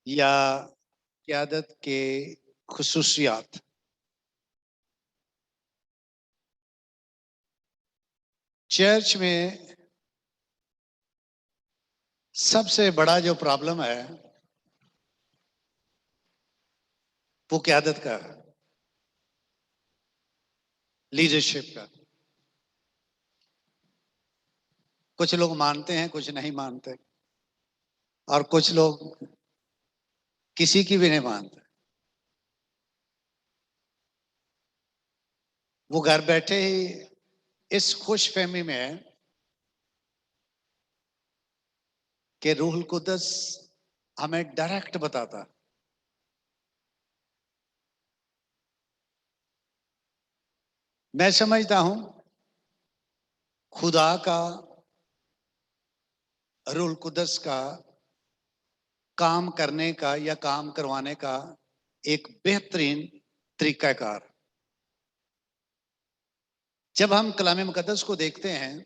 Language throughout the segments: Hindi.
या क़यादत के खुसूसियात। चर्च में सबसे बड़ा जो प्रॉब्लम है वो क़यादत का है, लीडरशिप का। कुछ लोग मानते हैं, कुछ नहीं मानते, और कुछ लोग किसी की भी नहीं मानते। वो घर बैठे ही इस खुशफहमी में है कि रूहुल कुद्दस हमें डायरेक्ट बताता। मैं समझता हूं खुदा का, रूहुल कुद्दस का काम करने का या काम करवाने का एक बेहतरीन तरीकाकार। जब हम कलाम मुकद्दस को देखते हैं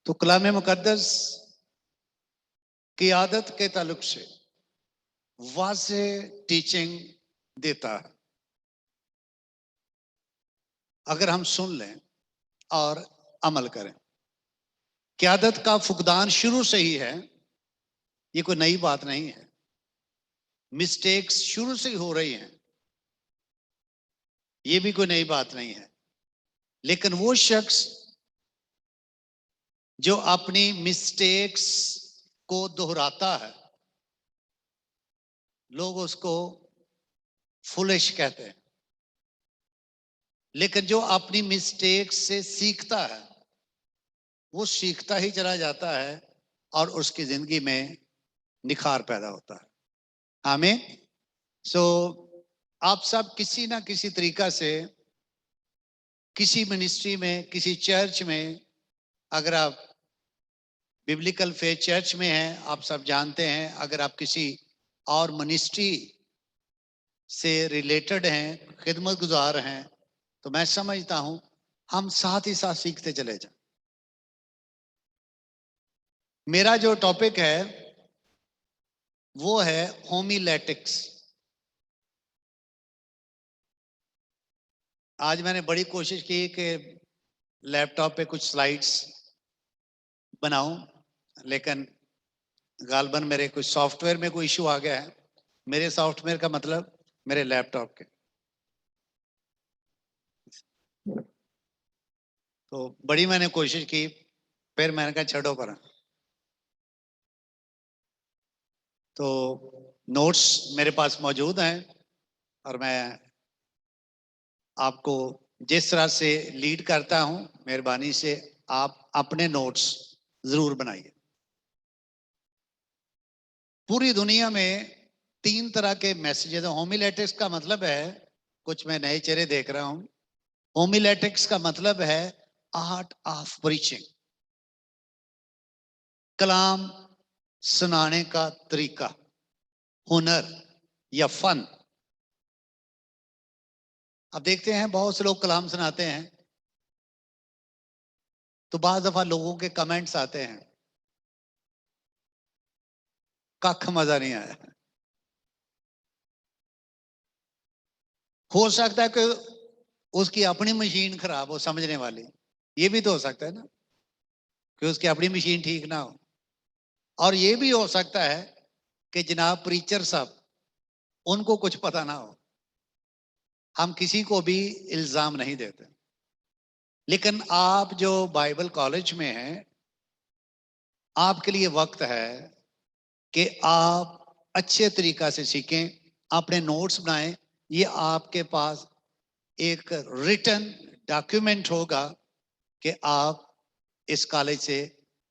तो कलाम मुकद्दस की आदत के ताल्लुक से वाज़ेह टीचिंग देता है। अगर हम सुन लें और अमल करें। क़यादत का फुकदान शुरू से ही है, ये कोई नई बात नहीं है। मिस्टेक्स शुरू से ही हो रही हैं, ये भी कोई नई बात नहीं है। लेकिन वो शख्स जो अपनी मिस्टेक्स को दोहराता है, लोग उसको फुलिश कहते हैं। लेकिन जो अपनी मिस्टेक्स से सीखता है, वो सीखता ही चला जाता है और उसकी जिंदगी में निखार पैदा होता है। आमीन। सो आप सब किसी ना किसी तरीका से किसी मिनिस्ट्री में, किसी चर्च में, अगर आप बिब्लिकल फेथ चर्च में हैं, आप सब जानते हैं। अगर आप किसी और मिनिस्ट्री से रिलेटेड हैं, खिदमत गुजार हैं, तो मैं समझता हूं हम साथ ही साथ सीखते चले जाएं। मेरा जो टॉपिक है वो है होमिलेटिक्स। आज मैंने बड़ी कोशिश की कि लैपटॉप पे कुछ स्लाइड्स बनाऊं, लेकिन गालबन मेरे कुछ सॉफ्टवेयर में कोई इशू आ गया है। मेरे सॉफ्टवेयर का मतलब मेरे लैपटॉप के। तो बड़ी मैंने कोशिश की, फिर मैंने कहा छोड़ो पर। तो नोट्स मेरे पास मौजूद हैं और मैं आपको जिस तरह से लीड करता हूं, मेहरबानी से आप अपने नोट्स जरूर बनाइए। पूरी दुनिया में 3 तरह के मैसेजेस हैं। होमिलेटिक्स का मतलब है, कुछ मैं नए चेहरे देख रहा हूं। होमिलेटिक्स का मतलब है आर्ट ऑफ प्रीचिंग, कलाम सुनाने का तरीका, हुनर या फन। अब देखते हैं बहुत से लोग कलाम सुनाते हैं तो बाज़ दफा लोगों के कमेंट्स आते हैं, कख मजा नहीं आया। हो सकता है कि उसकी अपनी मशीन खराब हो, समझने वाली। ये भी तो हो सकता है ना कि उसकी अपनी मशीन ठीक ना हो। और ये भी हो सकता है कि जनाब प्रीचर साहब, उनको कुछ पता ना हो। हम किसी को भी इल्जाम नहीं देते, लेकिन आप जो बाइबल कॉलेज में हैं, आपके लिए वक्त है कि आप अच्छे तरीका से सीखें, अपने नोट्स बनाएं। ये आपके पास एक रिटन डॉक्यूमेंट होगा कि आप इस कॉलेज से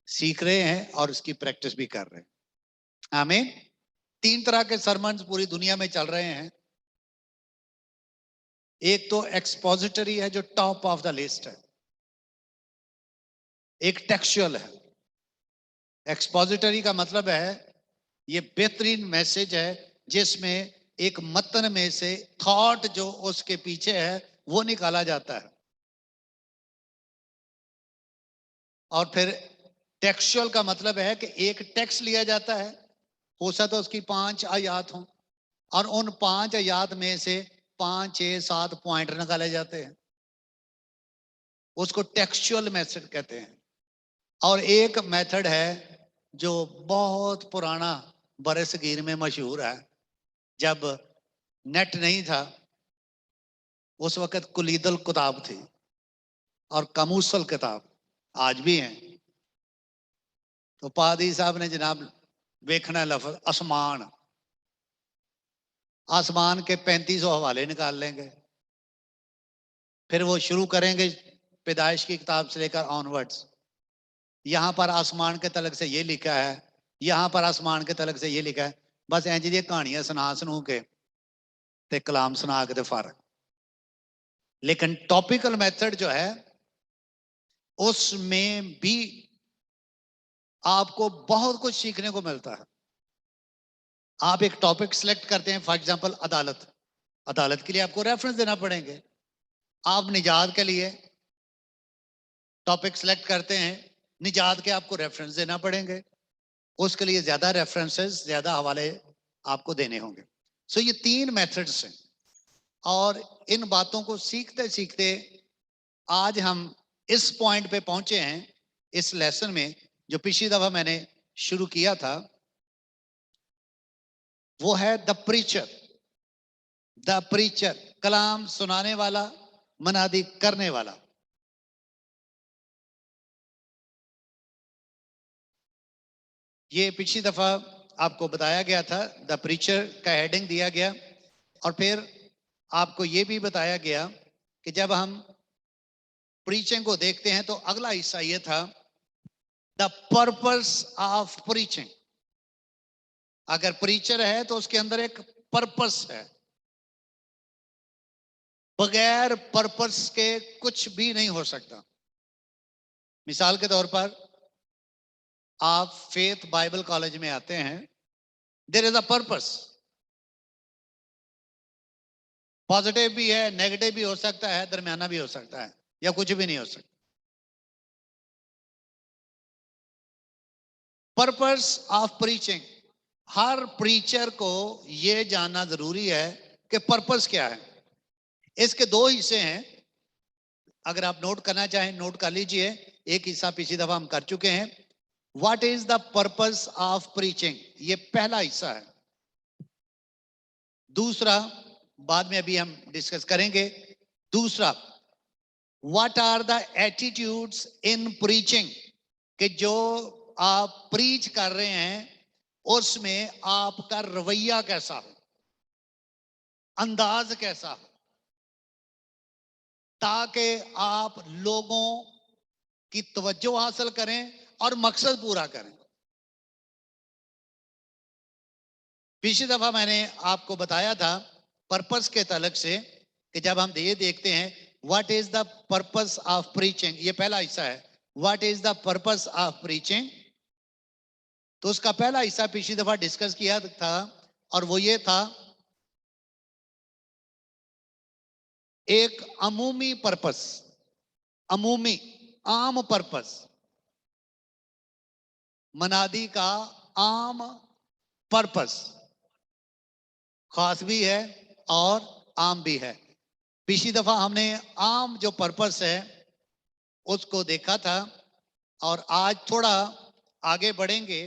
सीख रहे हैं और उसकी प्रैक्टिस भी कर रहे हैं। आमीन। 3 तरह के सरमन्स पूरी दुनिया में चल रहे हैं। एक तो एक्सपोजिटरी है जो टॉप ऑफ द लिस्ट है, एक टेक्सचुअल है। एक्सपोजिटरी का मतलब है ये बेहतरीन मैसेज है जिसमें एक मतन में से थॉट जो उसके पीछे है वो निकाला जाता है। और फिर टेक्सचुअल का मतलब है कि एक टेक्स्ट लिया जाता है, हो सकता है उसकी 5 आयात हों, और उन 5 आयात में से 5, 6, 7 पॉइंट निकाले जाते हैं, उसको टेक्सचुअल मेथड कहते हैं। और एक मेथड है जो बहुत पुराना बरसगीर में मशहूर है, जब नेट नहीं था उस वक्त कुलीदल किताब थी और कमूसल किताब आज भी हैं। तो पादी साहब ने जनाब देखना लफ्ज आसमान, आसमान के 3500 हवाले निकाल लेंगे, फिर वो शुरू करेंगे पैदाइश की किताब से लेकर ऑनवर्ड्स। यहाँ पर आसमान के तलक से ये लिखा है, यहाँ पर आसमान के तलक से ये लिखा है, बस इंज दी कहानियां सुना सुनू के ते कलाम सुना के ते फारग। लेकिन टॉपिकल मेथड जो है उसमें भी आपको बहुत कुछ सीखने को मिलता है। आप एक टॉपिक सिलेक्ट करते हैं, फॉर एग्जांपल अदालत, अदालत के लिए आपको रेफरेंस देना पड़ेंगे। आप निजात के लिए टॉपिक सिलेक्ट करते हैं, निजात के आपको रेफरेंस देना पड़ेंगे, उसके लिए ज्यादा रेफरेंसेस, ज्यादा हवाले आपको देने होंगे। सो ये 3 मेथड्स हैं, और इन बातों को सीखते सीखते आज हम इस पॉइंट पे पहुंचे हैं इस लेसन में, जो पिछली दफा मैंने शुरू किया था, वो है द प्रीचर। द प्रीचर, कलाम सुनाने वाला, मनादी करने वाला। ये पिछली दफा आपको बताया गया था, द प्रीचर का हेडिंग दिया गया, और फिर आपको ये भी बताया गया कि जब हम प्रीचिंग को देखते हैं तो अगला हिस्सा ये था, द पर्पस ऑफ प्रीचिंग। अगर प्रीचर है तो उसके अंदर एक पर्पस है, बगैर पर्पस के कुछ भी नहीं हो सकता। मिसाल के तौर पर आप फेथ बाइबल कॉलेज में आते हैं, there is a purpose. Positive भी है, नेगेटिव भी हो सकता है, दरमियाना भी हो सकता है, या कुछ भी नहीं हो सकता। Purpose of preaching, her preacher को यह जानना जरूरी है कि पर्पस क्या है। इसके 2 हिस्से हैं, अगर आप नोट करना चाहें नोट कर लीजिए। एक हिस्सा पिछली दफा हम कर चुके हैं, what is the purpose of preaching, ये पहला हिस्सा है। दूसरा बाद में अभी हम डिस्कस करेंगे। दूसरा, what are the attitudes in preaching, कि जो आप प्रीच कर रहे हैं उसमें आपका रवैया कैसा हो, अंदाज कैसा हो, ताकि आप लोगों की तवज्जो हासिल करें और मकसद पूरा करें। पिछली दफा मैंने आपको बताया था पर्पस के तलक से कि जब हम ये देखते हैं what is the purpose of preaching, ये पहला हिस्सा है, what is the purpose of preaching. तो उसका पहला हिस्सा पिछली दफा डिस्कस किया था, और वो ये था, एक अमूमी पर्पस, अमूमी आम पर्पस, मनादी का आम पर्पस, खास भी है और आम भी है। पिछली दफा हमने आम जो पर्पस है उसको देखा था, और आज थोड़ा आगे बढ़ेंगे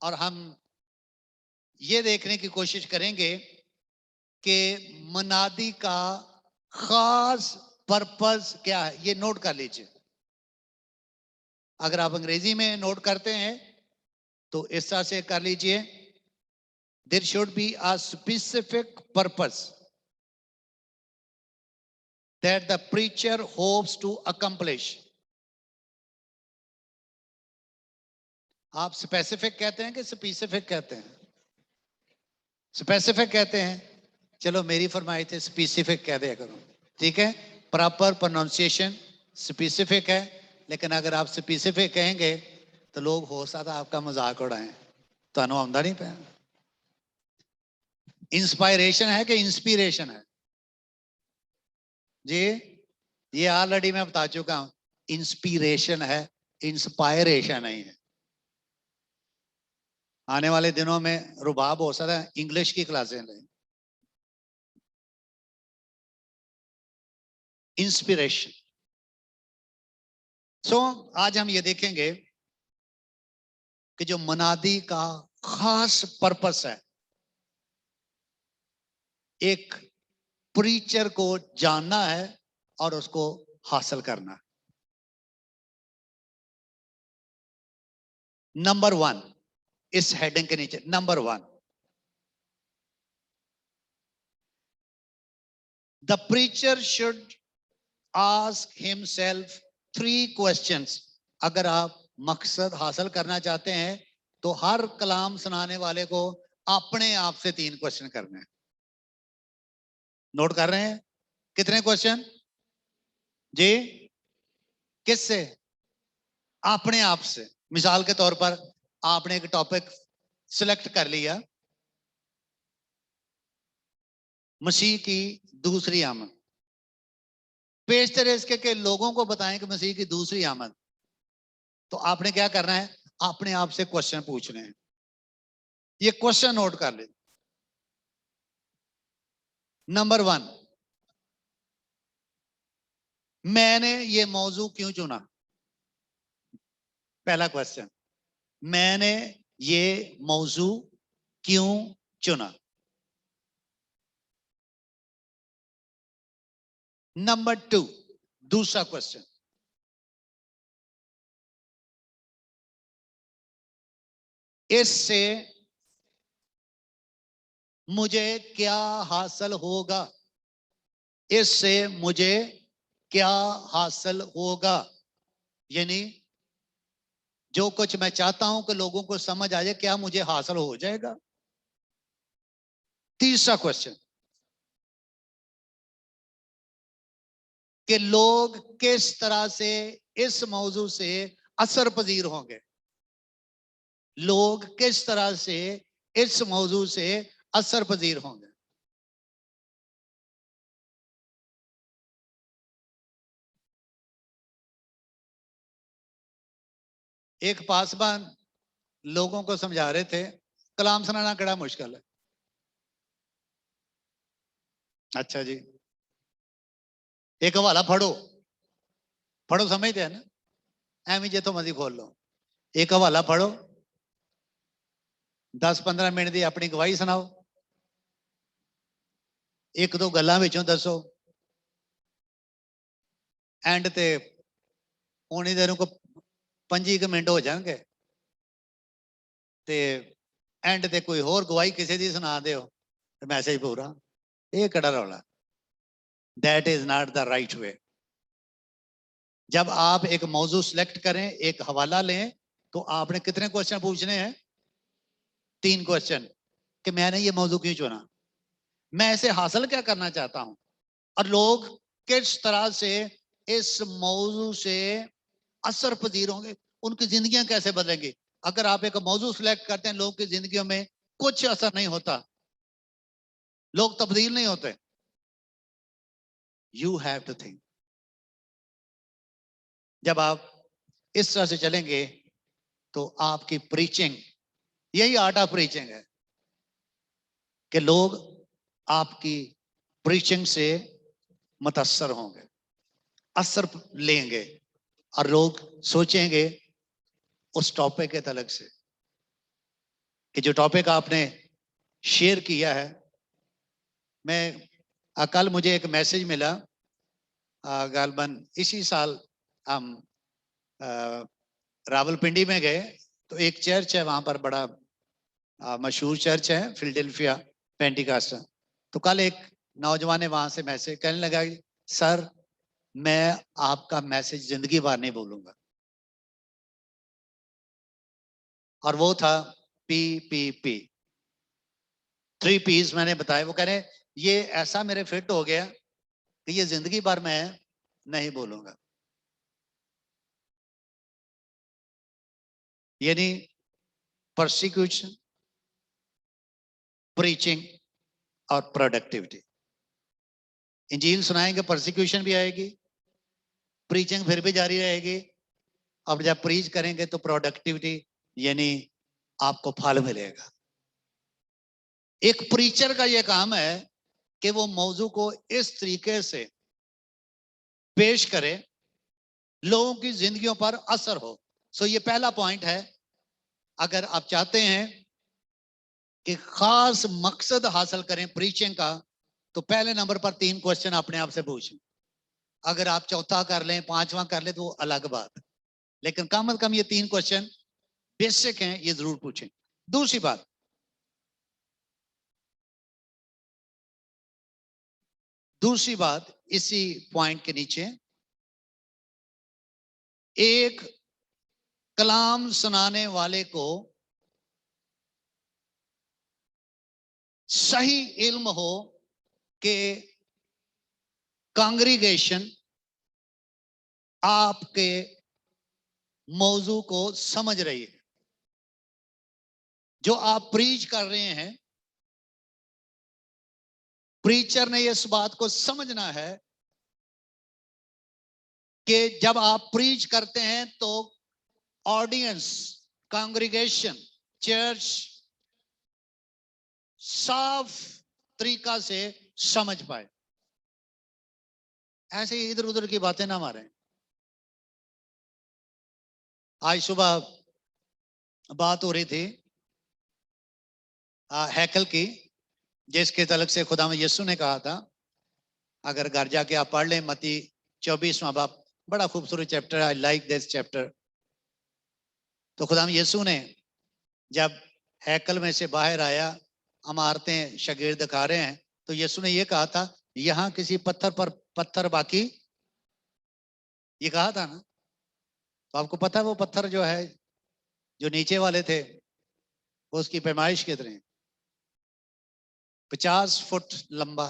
और हम ये देखने की कोशिश करेंगे कि मनादी का खास पर्पस क्या है। ये नोट कर लीजिए, अगर आप अंग्रेजी में नोट करते हैं तो इस तरह से कर लीजिए, there should be a specific purpose that the preacher hopes to accomplish। आप स्पेसिफिक कहते हैं कि स्पेसिफिक कहते हैं? स्पेसिफिक कहते हैं, चलो मेरी फरमाइश है स्पेसिफिक कह दिया करो, ठीक है। प्रॉपर प्रोनाउंसिएशन स्पेसिफिक है, लेकिन अगर आप स्पेसिफिक कहेंगे तो लोग हो सकता आपका मजाक उड़ाएं, तो आमदा नहीं पाया। इंस्पायरेशन है कि इंस्पिरेशन है जी? ये ऑलरेडी मैं बता चुका हूं, इंस्पिरेशन है, इंस्पायरेशन नहीं है। आने वाले दिनों में रुबाब हो सकता है इंग्लिश की क्लासें लें, इंस्पिरेशन। सो आज हम ये देखेंगे कि जो मनादी का खास पर्पस है, एक प्रीचर को जानना है और उसको हासिल करना है। नंबर 1, इस हेडिंग के नीचे number 1, the preacher should ask himself 3 questions. अगर आप मकसद हासिल करना चाहते हैं तो हर कलाम सुनाने वाले को अपने आप से 3 क्वेश्चन करने हैं। नोट कर रहे हैं? कितने क्वेश्चन जी? किससे? अपने आप से। मिसाल के तौर पर आपने एक टॉपिक सिलेक्ट कर लिया, मसीह की दूसरी आमद। पेश तेरे इसके के लोगों को बताएं कि मसीह की दूसरी आमद, तो आपने क्या करना है? अपने आप से क्वेश्चन पूछने हैं। ये क्वेश्चन नोट कर ले। नंबर 1, मैंने ये मौजू क्यों चुना? पहला क्वेश्चन, मैंने ये मौजू क्यों चुना? नंबर 2, दूसरा क्वेश्चन, इससे मुझे क्या हासिल होगा? इससे मुझे क्या हासिल होगा? यानी जो कुछ मैं चाहता हूं कि लोगों को समझ आ जाए, क्या मुझे हासिल हो जाएगा? तीसरा क्वेश्चन, कि लोग किस तरह से इस मौजू से असर पजीर होंगे। लोग किस तरह से इस मौजू से असर पजीर होंगे। एक पासवान लोगों को समझा रहे थे, कलाम सुनाना बड़ा मुश्किल है। अच्छा जी, एक हवाला पढ़ो, पढ़ो समझते हैं ना? एवं जे तो मर्जी खोल लो, एक हवाला पढ़ो, 10-15 मिनट की अपनी गवाही सुनाओ, एक दो गल्लां विचों दसो, एंड ते पौनी देर को 25 मिनट हो जाएंगे, ते एंड ते कोई होर गवाही किसी दी सुना दो, मैसेज पूरा। ये कड़ा रौला? That is not the right way. जब आप एक मौजू सिलेक्ट करें, एक हवाला लें, तो आपने कितने क्वेश्चन पूछने हैं? 3 क्वेश्चन, कि मैंने ये मौजू क्यों चुना, मैं इसे हासिल क्या करना चाहता हूं, और लोग किस तरह से इस मौजू से असर पजीर होंगे, उनकी जिंदगियां कैसे बदलेंगी। अगर आप एक मौजू सिलेक्ट करते हैं, लोग की जिंदगियों में कुछ असर नहीं होता, लोग तब्दील नहीं होते। You have to think. जब आप इस तरह से चलेंगे तो आपकी प्रीचिंग, यही आर्ट ऑफ प्रीचिंग है, कि लोग आपकी प्रीचिंग से मुतासर होंगे, असर लेंगे, और लोग सोचेंगे उस टॉपिक के तलक से कि जो टॉपिक आपने शेयर किया है। मैं कल मुझे एक मैसेज मिला, गालबन इसी साल हम रावलपिंडी में गए, तो एक चर्च है वहां पर, बड़ा मशहूर चर्च है, फिलडेल्फिया पेंटिकास्ट। तो कल एक नौजवान ने वहां से मैसेज कहने लगा, सर मैं आपका मैसेज जिंदगी भर नहीं भूलूंगा। और वो था PPP, 3 P's मैंने बताया। वो कह रहे ये ऐसा मेरे फिट हो गया कि ये जिंदगी भर मैं नहीं बोलूंगा। यानी परसिक्यूशन, प्रीचिंग और प्रोडक्टिविटी। इंजील सुनाएंगे, परसिक्यूशन भी आएगी, प्रीचिंग फिर भी जारी रहेगी, अब जब प्रीच करेंगे तो प्रोडक्टिविटी यानी आपको फल मिलेगा। एक प्रीचर का यह काम है कि वो मौजू को इस तरीके से पेश करे लोगों की जिंदगियों पर असर हो। सो ये पहला पॉइंट है। अगर आप चाहते हैं कि खास मकसद हासिल करें प्रीचिंग का, तो पहले नंबर पर 3 क्वेश्चन अपने आप से पूछें। अगर आप चौथा कर लें, 5वां कर लें तो वो अलग बात है, लेकिन कम से कम ये 3 क्वेश्चन बेसिक हैं, ये जरूर पूछें। दूसरी बात इसी पॉइंट के नीचे, एक कलाम सुनाने वाले को सही इल्म हो कि कांग्रीगेशन आपके मौजू को समझ रही है। जो आप प्रीच कर रहे हैं, प्रीचर ने इस बात को समझना है कि जब आप प्रीच करते हैं तो ऑडियंस, कांग्रीगेशन, चर्च साफ तरीका से समझ पाए। ऐसे इधर उधर की बातें ना मारें। आज सुबह बात हो रही थी हैकल की, जिसके तलक से खुदा में यीशु ने कहा था, अगर घर जाके आप पढ़ लें मत्ती 24वां बाब, बड़ा खूबसूरत chapter, I like this chapter. तो खुदा में यीशु ने जब हैकल में से बाहर आया, इमारतें शागिर्द दिखा रहे हैं, तो यीशु ने यह कहा था, यहां किसी पत्थर पर पत्थर बाकी, ये कहा था ना। तो आपको पता है वो पत्थर जो है, जो नीचे वाले थे, वो उसकी पैमाइश कितने, 50 फुट लंबा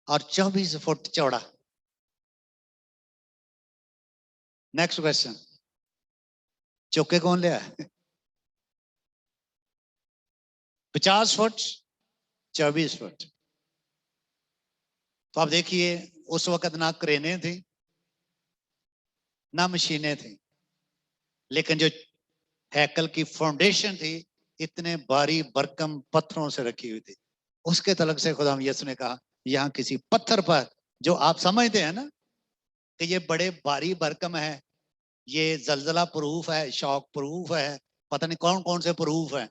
और 24 फुट चौड़ा। नेक्स्ट क्वेश्चन, चौके कौन लिया? 50 फुट, 24 फुट। तो आप देखिए उस वक्त ना क्रेनें थी ना मशीनें थी, लेकिन जो हैकल की फाउंडेशन थी इतने भारी भरकम पत्थरों से रखी हुई थी। उसके तलक से खुदा यीशु ने कहा, यहां किसी पत्थर पर, जो आप समझते हैं ना कि ये बड़े भारी भरकम है, ये जलजला प्रूफ है, शॉक प्रूफ है, पता नहीं कौन कौन से प्रूफ है,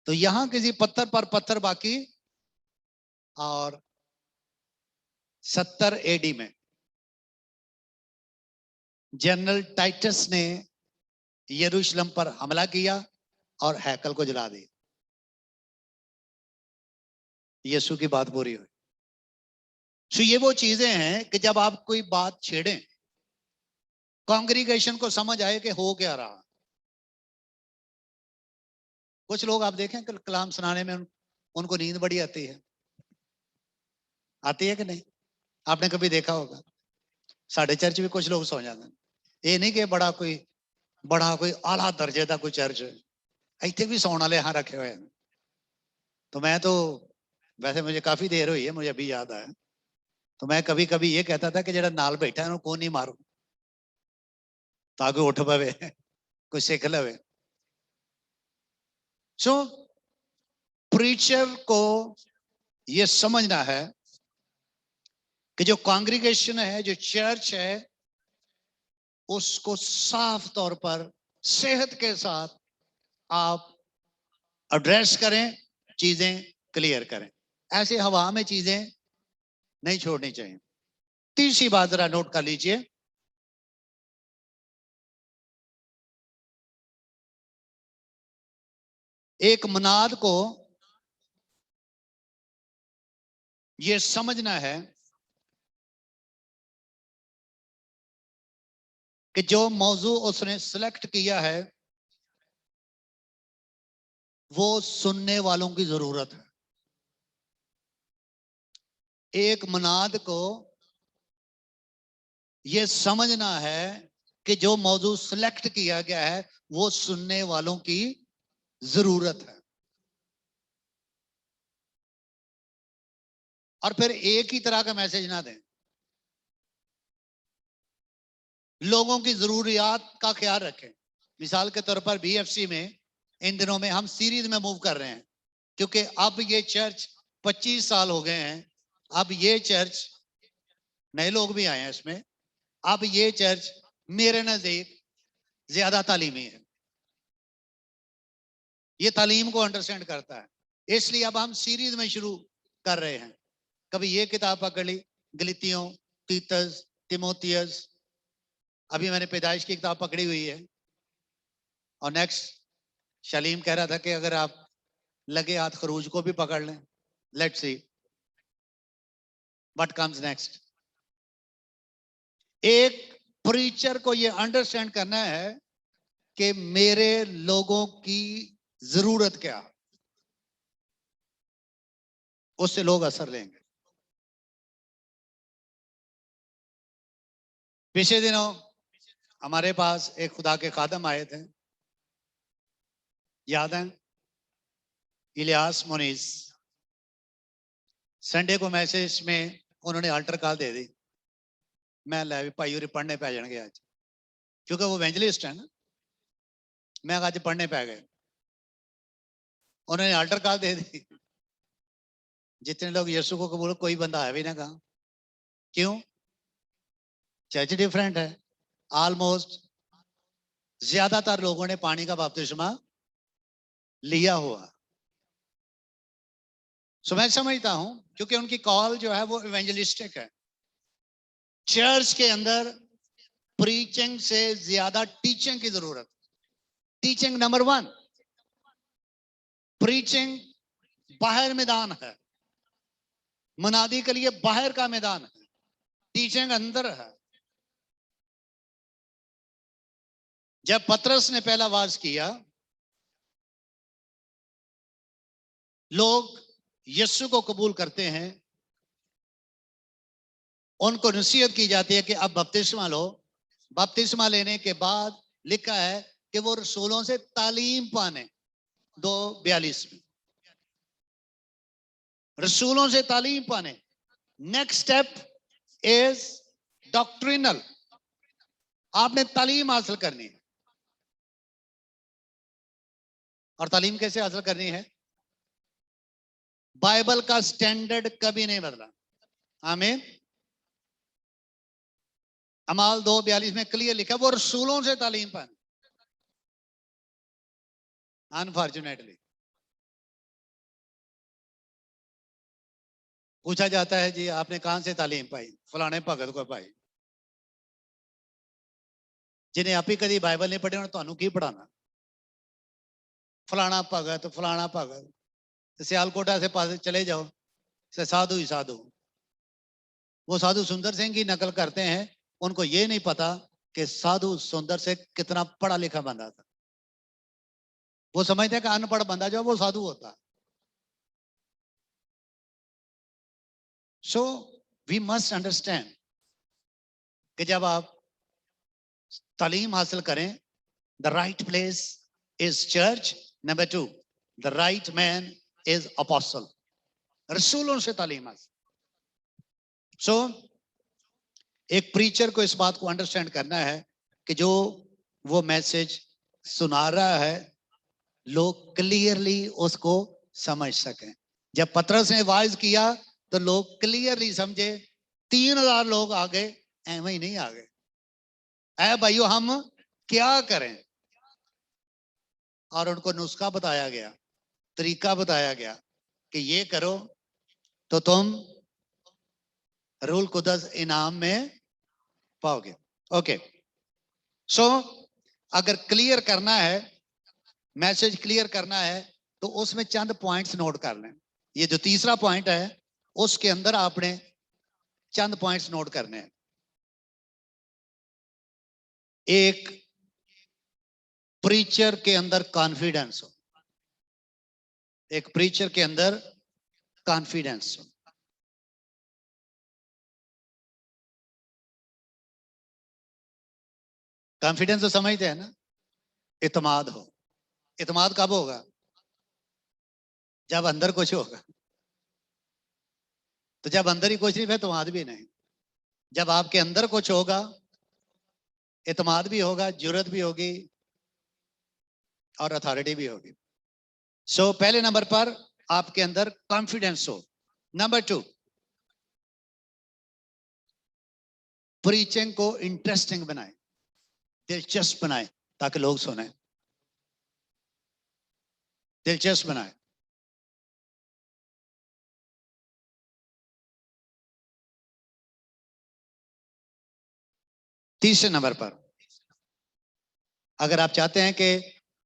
तो यहां किसी पत्थर पर पत्थर बाकी। और 70 एडी में जनरल टाइटस ने यरूशलेम पर हमला किया और हैकल को जला दिया। यीशु की बात पूरी हुई। सो ये वो चीजें हैं कि जब आप कोई बात छेड़ें, कांग्रीगेशन को समझ आए कि हो क्या रहा। कुछ लोग आप देखें कलाम सुनाने में उनको नींद बड़ी आती है कि नहीं? आपने कभी देखा होगा, साढ़े चर्च भी कुछ लोग सो जाते हैं। ये नहीं कि बड़ा कोई आला दर्जे का कोई चर्च है, इतने भी सौने वाले यहाँ रखे हुए हैं। तो मैं तो वैसे मुझे काफी देर हुई है, मुझे अभी याद आया, तो मैं कभी कभी ये कहता था कि जरा नाल बैठा है को नहीं मारो ताकि उठ पवे, कुछ सीख लवे। सो प्रीचर को ये समझना है कि जो कांग्रीगेशन है, जो चर्च है, उसको साफ तौर पर सेहत के साथ आप एड्रेस करें, चीजें क्लियर करें। ऐसे हवा में चीजें नहीं छोड़नी चाहिए। तीसरी बात जरा नोट कर लीजिए, एक मुनाद को यह समझना है कि जो मौजू उसने सिलेक्ट किया है वो सुनने वालों की जरूरत है। एक मुनाद को यह समझना है कि जो मौजू सिलेक्ट किया गया है वो सुनने वालों की जरूरत है। और फिर एक ही तरह का मैसेज ना दें। लोगों की जरूरियात का ख्याल रखें। मिसाल के तौर पर बीएफसी में इन दिनों में हम सीरीज में मूव कर रहे हैं, क्योंकि अब ये चर्च 25 साल हो गए हैं। अब ये चर्च, नए लोग भी आए हैं इसमें, अब ये चर्च मेरे नजदीक ज्यादा तालीमी है, ये तालीम को अंडरस्टैंड करता है। इसलिए अब हम सीरीज में शुरू कर रहे हैं। कभी ये किताब पकड़ ली, गलीतियों, तीतस, तिमोथियस, अभी मैंने पैदाइश की किताब पकड़ी हुई है। और नेक्स्ट शलीम कह रहा था कि अगर आप लगे हाथ खरूज को भी पकड़ लें। Let's see what comes next. एक प्रीचर को ये अंडरस्टैंड करना है कि मेरे लोगों की जरूरत क्या, उससे लोग असर लेंगे। पिछले दिनों हमारे पास एक खुदा के खादम आए थे, याद है, इलियास मोनीस। संडे को मैसेज में उन्होंने अल्टर कॉल दे दी। मैं लै भी भाई उरे पढ़ने पै जाएंगे आज, क्योंकि वो एवेंजलिस्ट है ना। मैं आज पढ़ने पै गए, उन्होंने अल्टर कॉल दे दी। जितने लोग यीशु को कबूल, कोई बंदा है भी ना कहा। क्यों? चर्च डिफरेंट है। ऑलमोस्ट ज्यादातर लोगों ने पानी का बपतिस्मा लिया हुआ। सो मैं समझता हूं, क्योंकि उनकी कॉल जो है वो इवेंजलिस्टिक है। चर्च के अंदर प्रीचिंग से ज्यादा टीचिंग की जरूरत। टीचिंग नंबर 1, प्रीचिंग बाहर मैदान है, मुनादी के लिए बाहर का मैदान है, टीचिंग अंदर है। जब पतरस ने पहला वाज किया, लोग यीशु को कबूल करते हैं, उनको नसीहत की जाती है कि अब बपतिस्मा लो। बपतिस्मा लेने के बाद लिखा है कि वो रसूलों से तालीम पाने, 2:42 में, रसूलों से तालीम पाने। Next step is doctrinal. आपने तालीम हासिल करनी है। और तालीम कैसे हासिल करनी है? बाइबल का स्टैंडर्ड कभी नहीं बदला। आमीन। अमाल 2:42 में क्लियर लिखा, वो रसूलों से तालीम पाने। अनफॉर्चुनेटली पूछा जाता है, जी आपने कहां से तालीम पाई? फलाने भगत को पाई। जिन्हें आप ही कभी बाइबल नहीं पढ़े, उन्होंने की पढ़ाना? फलाना भगत, फलाना भगत। सियालकोटा से पास चले जाओ, से साधु ही साधु। वो साधु सुंदर सिंह की नकल करते हैं, उनको ये नहीं पता कि साधु सुंदर से कितना पढ़ा लिखा बंदा था। वो समझते हैं कि अनपढ़ बंदा जो वो साधु होता। सो वी मस्ट अंडरस्टैंड कि जब आप तालीम हासिल करें, the right place is church. Number 2, the right man is apostle. रसूलों से तालीम हासिल। सो एक प्रीचर को इस बात को अंडरस्टैंड करना है कि जो वो मैसेज सुना रहा है, लोग क्लियरली उसको समझ सकें। जब पतरस ने वाइज किया तो लोग क्लियरली समझे। 3000 लोग आ गए, ऐਵੇਂ ही नहीं आ गए। ऐ भाइयों हम क्या करें? और उनको नुस्खा बताया गया, तरीका बताया गया कि ये करो तो तुम रूल कुदस इनाम में पाओगे। ओके, सो अगर क्लियर करना है, मैसेज क्लियर करना है, तो उसमें चंद पॉइंट्स नोट कर लें। ये जो तीसरा पॉइंट है, उसके अंदर आपने चंद पॉइंट्स नोट करने हैं। एक, प्रीचर के अंदर कॉन्फिडेंस हो। एक प्रीचर के अंदर कॉन्फिडेंस हो। कॉन्फिडेंस तो समझते हैं ना? इत्मीनान हो। इत्मीनान कब होगा? जब अंदर कुछ होगा। तो जब अंदर ही कुछ नहीं, फिर इत्मीनान भी नहीं। जब आपके अंदर कुछ होगा एतमाद भी होगा, जुर्रत भी होगी और अथॉरिटी भी होगी। सो पहले नंबर पर आपके अंदर कॉन्फिडेंस हो। नंबर 2, प्रीचिंग को इंटरेस्टिंग बनाए, दिलचस्प बनाए, ताकि लोग सुने, दिलचस्प बनाए। तीसरे नंबर पर अगर आप चाहते हैं कि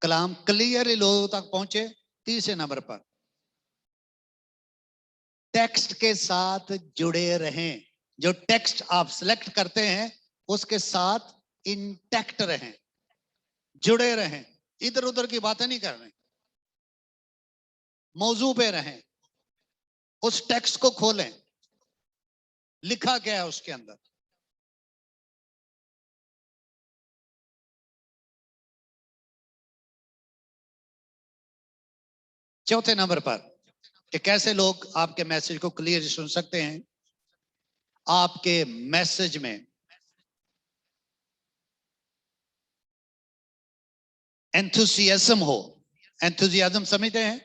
कलाम क्लियरली लोगों तक पहुंचे, तीसरे नंबर पर टेक्स्ट के साथ जुड़े रहें। जो टेक्स्ट आप सिलेक्ट करते हैं उसके साथ इंटैक्ट रहें, जुड़े रहें, इधर उधर की बातें नहीं कर रहे, मौजू पे रहें, उस टेक्स्ट को खोलें, लिखा क्या है उसके अंदर। चौथे नंबर पर कि कैसे लोग आपके मैसेज को क्लियर सुन सकते हैं, आपके मैसेज में एंथुसियाज्म हो। एंथुसियाज्म समझते हैं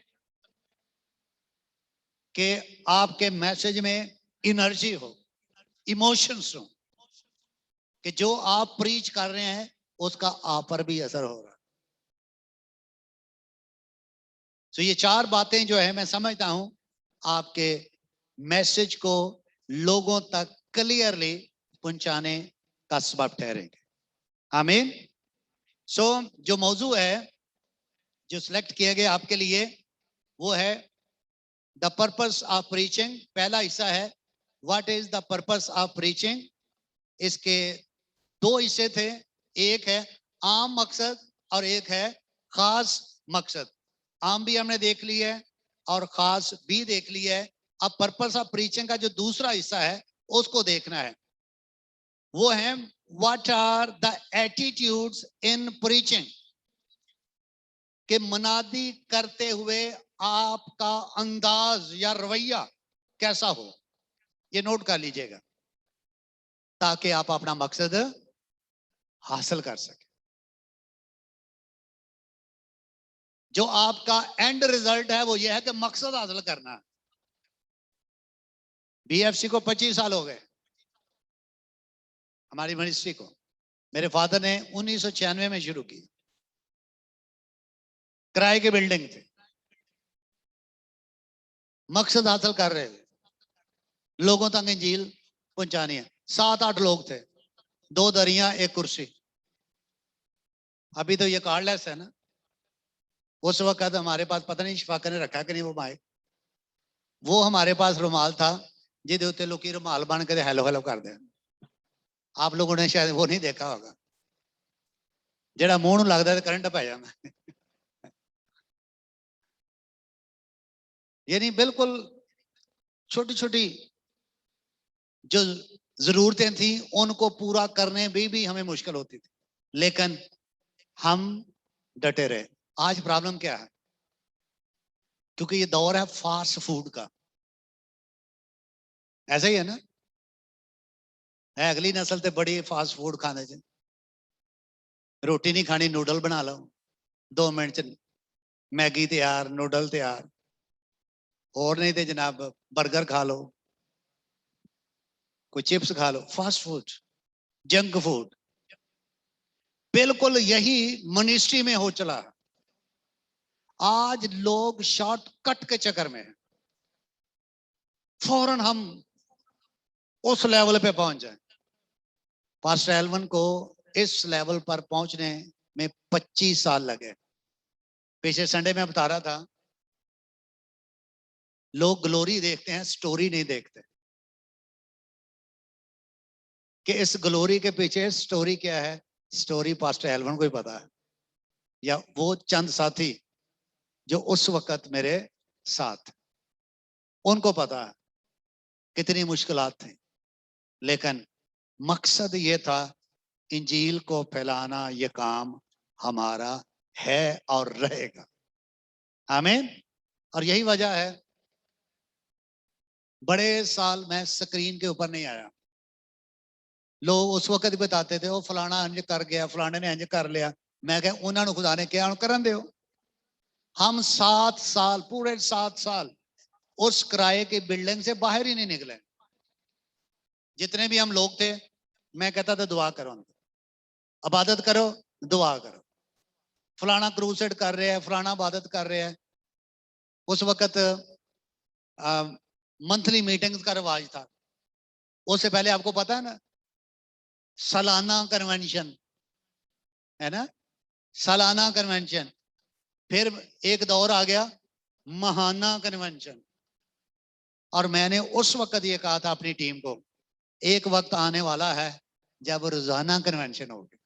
कि आपके मैसेज में एनर्जी हो, इमोशंस हो, कि जो आप प्रीच कर रहे हैं उसका आप पर भी असर हो रहा है। तो ये चार बातें जो है मैं समझता हूं आपके मैसेज को लोगों तक क्लियरली पहुंचाने का सबब ठहरेंगे। आमीन। सो जो मौजू है जो सिलेक्ट किया गया आपके लिए वो है द पर्पस ऑफ प्रीचिंग। पहला हिस्सा है what is the purpose of preaching. इसके दो हिस्से थे, एक है आम मकसद और एक है खास मकसद। आम भी हमने देख लिया है और खास भी देख लिया है। अब पर्पस ऑफ प्रीचिंग का जो दूसरा हिस्सा है उसको देखना है। वो है what are the attitudes in preaching, कि मुनादी करते हुए आपका अंदाज या रवैया कैसा हो। ये नोट कर लीजिएगा ताकि आप अपना मकसद हासिल कर सके। जो आपका एंड रिजल्ट है वो ये है कि मकसद हासिल करना है। बीएफसी को 25 साल हो गए, हमारी मिनिस्ट्री को। मेरे फादर ने 1996 में शुरू की, किराए की बिल्डिंग थे, मकसद हासिल कर रहे थे, लोगों तक इंजील पहुंचानी है। 7-8 लोग थे, 2 दरियां, 1 कुर्सी। अभी तो ये कार्डलेस है ना। उस वक्त हमारे पास पता नहीं शफाका ने रखा कि नहीं वो माइक, वो हमारे पास रुमाल था जिदे उत्ते लोग रुमाल बन के हेलो हेलो कर दे। आप लोगों ने शायद वो नहीं देखा होगा, जेड़ा मुंह नूं लगदा ते करंट पै जांदा। यानी बिल्कुल छोटी छोटी जो जरूरतें थी उनको पूरा करने में भी हमें मुश्किल होती थी, लेकिन हम डटे रहे। आज प्रॉब्लम क्या है, क्योंकि ये दौर है फास्ट फूड का, ऐसा ही है ना। है अगली नस्ल ते बड़ी फास्ट फूड खाने च, रोटी नहीं खानी नूडल बना लो, 2 मिनट च मैगी तैयार, नूडल तैयार। और नहीं तो जनाब बर्गर खा लो, कोई चिप्स खा लो, फास्ट फूड, जंक फूड। बिल्कुल यही मिनिस्ट्री में हो चला। आज लोग शॉर्टकट के चक्कर में फौरन हम उस लेवल पे पहुंच जाए। पास्टर एल्वन को इस लेवल पर पहुंचने में 25 साल लगे। पिछले संडे में बता रहा था, लोग ग्लोरी देखते हैं, स्टोरी नहीं देखते कि इस ग्लोरी के पीछे स्टोरी क्या है। स्टोरी पास्टर एल्वन को ही पता है, या वो चंद साथी जो उस वक्त मेरे साथ, उनको पता है कितनी मुश्किलात थी। लेकिन मकसद ये था, इंजील को फैलाना ये काम हमारा है और रहेगा। आमीन। और यही वजह है बड़े साल मैं स्क्रीन के ऊपर नहीं आया। लोग उस वक्त ही बताते थे वो फलाना इंज कर गया, फलाने ने इंज कर लिया। मैं कहा उन्होंने खुदा ने क्या करन दो। हम 7 साल, पूरे 7 साल उस किराए की बिल्डिंग से बाहर ही नहीं निकले। जितने भी हम लोग थे, मैं कहता था दुआ करो, इबादत करो, दुआ करो। फलाना क्रूसेड कर रहे हैं, फलाना इबादत कर रहे हैं। उस वक्त मंथली मीटिंग्स का रिवाज था। उससे पहले आपको पता है ना, सालाना कन्वेंशन है ना, सालाना कन्वेंशन। फिर एक दौर आ गया महाना कन्वेंशन। और मैंने उस वक्त ये कहा था अपनी टीम को, एक वक्त आने वाला है जब रोजाना कन्वेंशन होगी।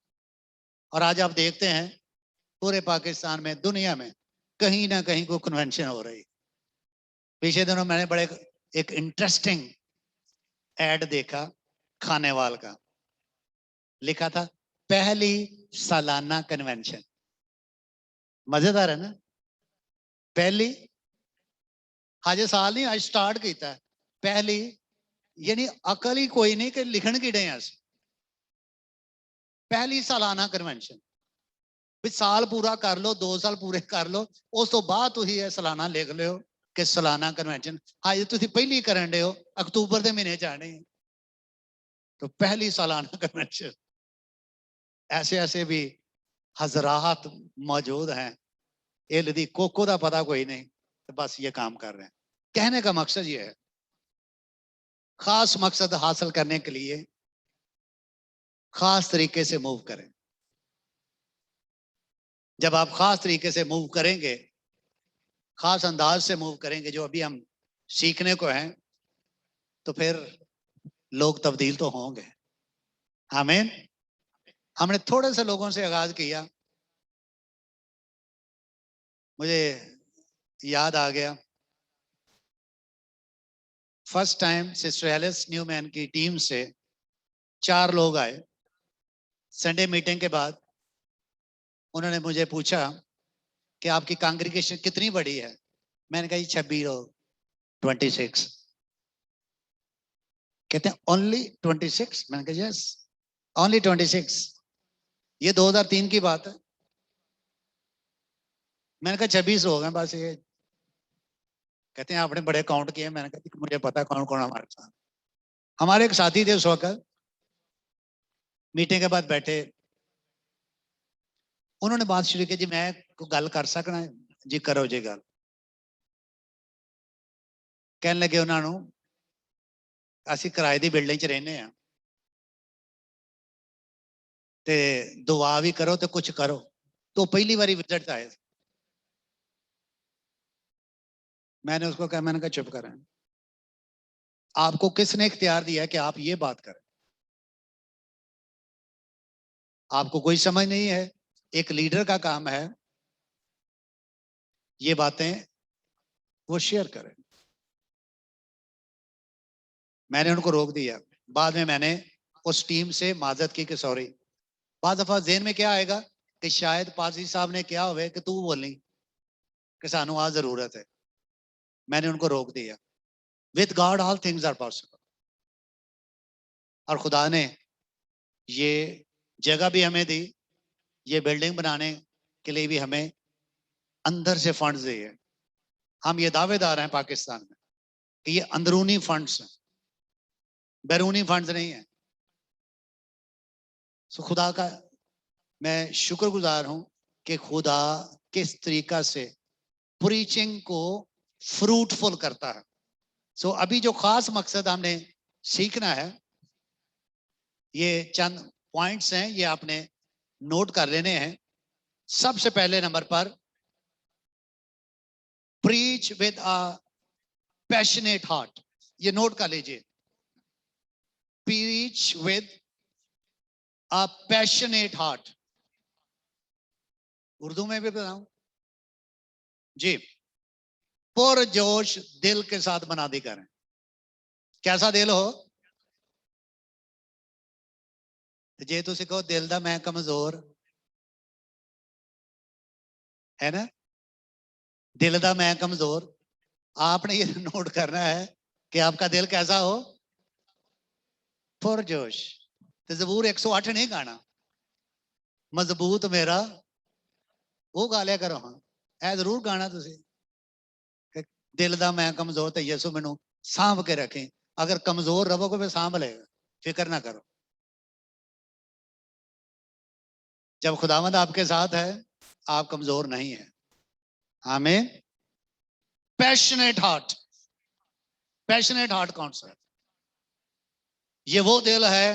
और आज आप देखते हैं पूरे पाकिस्तान में, दुनिया में कहीं ना कहीं को कन्वेंशन हो रही। पिछले दिनों मैंने बड़े एक इंटरेस्टिंग एड देखा, खानेवाल का। लिखा था पहली सालाना कन्वेंशन। मजेदार है ना। पहली, हाजे साल नहीं, आज स्टार्ट किया पहली, यानी अकल ही कोई नहीं कि लिखन की डे अस। पहली सालाना कन्वेंशन भी साल पूरा कर लो, 2 साल पूरे कर लो, उस तो बाद तुम ये सालाना लिख लो कि सालाना कन्वेंशन। आज तुम पहली करन दे हो, अक्तूबर के महीने जाने, तो पहली सालाना कन्वेंशन। ऐसे ऐसे भी हजरात मौजूद हैं। ये कोको का पता कोई नहीं, तो बस ये काम कर रहे हैं। कहने का मकसद ये है, खास मकसद हासिल करने के लिए खास तरीके से मूव करें। जब आप खास तरीके से मूव करेंगे, खास अंदाज से मूव करेंगे, जो अभी हम सीखने को हैं, तो फिर लोग तब्दील तो होंगे। आमीन। हमने थोड़े से लोगों से आगाज किया। मुझे याद आ गया, first time sister Alice Newman की टीम से 4 लोग आए। संडे मीटिंग के बाद उन्होंने मुझे पूछा कि आपकी कांग्रीगेशन कितनी बड़ी है। मैंने कहा 26 लोग, 26। कहते हैं ओनली 26। मैंने कहा यस, ओनली 26। ये 2003 की बात है। मैंने कहा 26 हो गए बस ये। कहते हैं आपने बड़े काउंट किए। मैंने कहा मुझे पता कौन कौन हमारे साथ। हमारे एक साथी थे उस वक्त, मीटिंग के बाद बैठे, उन्होंने बात शुरू की, जी मैं गल कर सकना है? जी करो जी गल। कहने लगे उन्होंने, ਅਸੀਂ किराए की बिल्डिंग च रहने हैं, ते दुआ भी करो तो कुछ करो। तो पहली बारी विजिट आए। मैंने उसको कहा, मैंने कहा चुप करें, आपको किसने इख्तियार दिया कि आप ये बात करें? आपको कोई समझ नहीं है। एक लीडर का काम है ये बातें वो शेयर करें। मैंने उनको रोक दिया। बाद में मैंने उस टीम से माजरत की कि सॉरी। बाद दफा जेहन में क्या आएगा कि शायद पाजी साहब ने क्या हुए कि तू बोलनी कि सानू आ जरूरत है। मैंने उनको रोक दिया। With God all things are possible. और खुदा ने ये जगह भी हमें दी, ये बिल्डिंग बनाने के लिए भी हमें अंदर से फंड्स दिए। हम ये दावेदार हैं पाकिस्तान में कि ये अंदरूनी फंड्स हैं, बैरूनी फंड्स नहीं है। सो खुदा का मैं शुक्रगुजार हूं कि खुदा किस तरीका से प्रीचिंग को फ्रूटफुल करता है। सो अभी जो खास मकसद हमने सीखना है, ये चंद पॉइंट्स हैं, ये आपने नोट कर लेने हैं। सबसे पहले नंबर पर, preach with a passionate heart. ये नोट कर लीजिए, preach with a passionate heart. Urdu में भी बताऊं जी, पुरजोश दिल के साथ मनादी करें। कैसा दिल हो? जे तुसी कहो दिल दा मैं कमजोर है ना, दिल दा मैं कमजोर, आपने ये नोट करना है कि आपका दिल कैसा हो? पुरजोश। तो जबूर 108 नहीं गाना, मजबूत मेरा वो गा लिया करो। हाँ ऐ जरूर गाना तुसी, दिल दा मैं कमजोर ते यसु मैनू सांभ के रखें। अगर कमजोर रहोगे फिर सांभ लेगा, फिक्र ना करो। जब खुदावंद आपके साथ है आप कमजोर नहीं है। आमीन। पैशनेट हार्ट, पैशनेट हार्ट कौन सा है? ये वो दिल है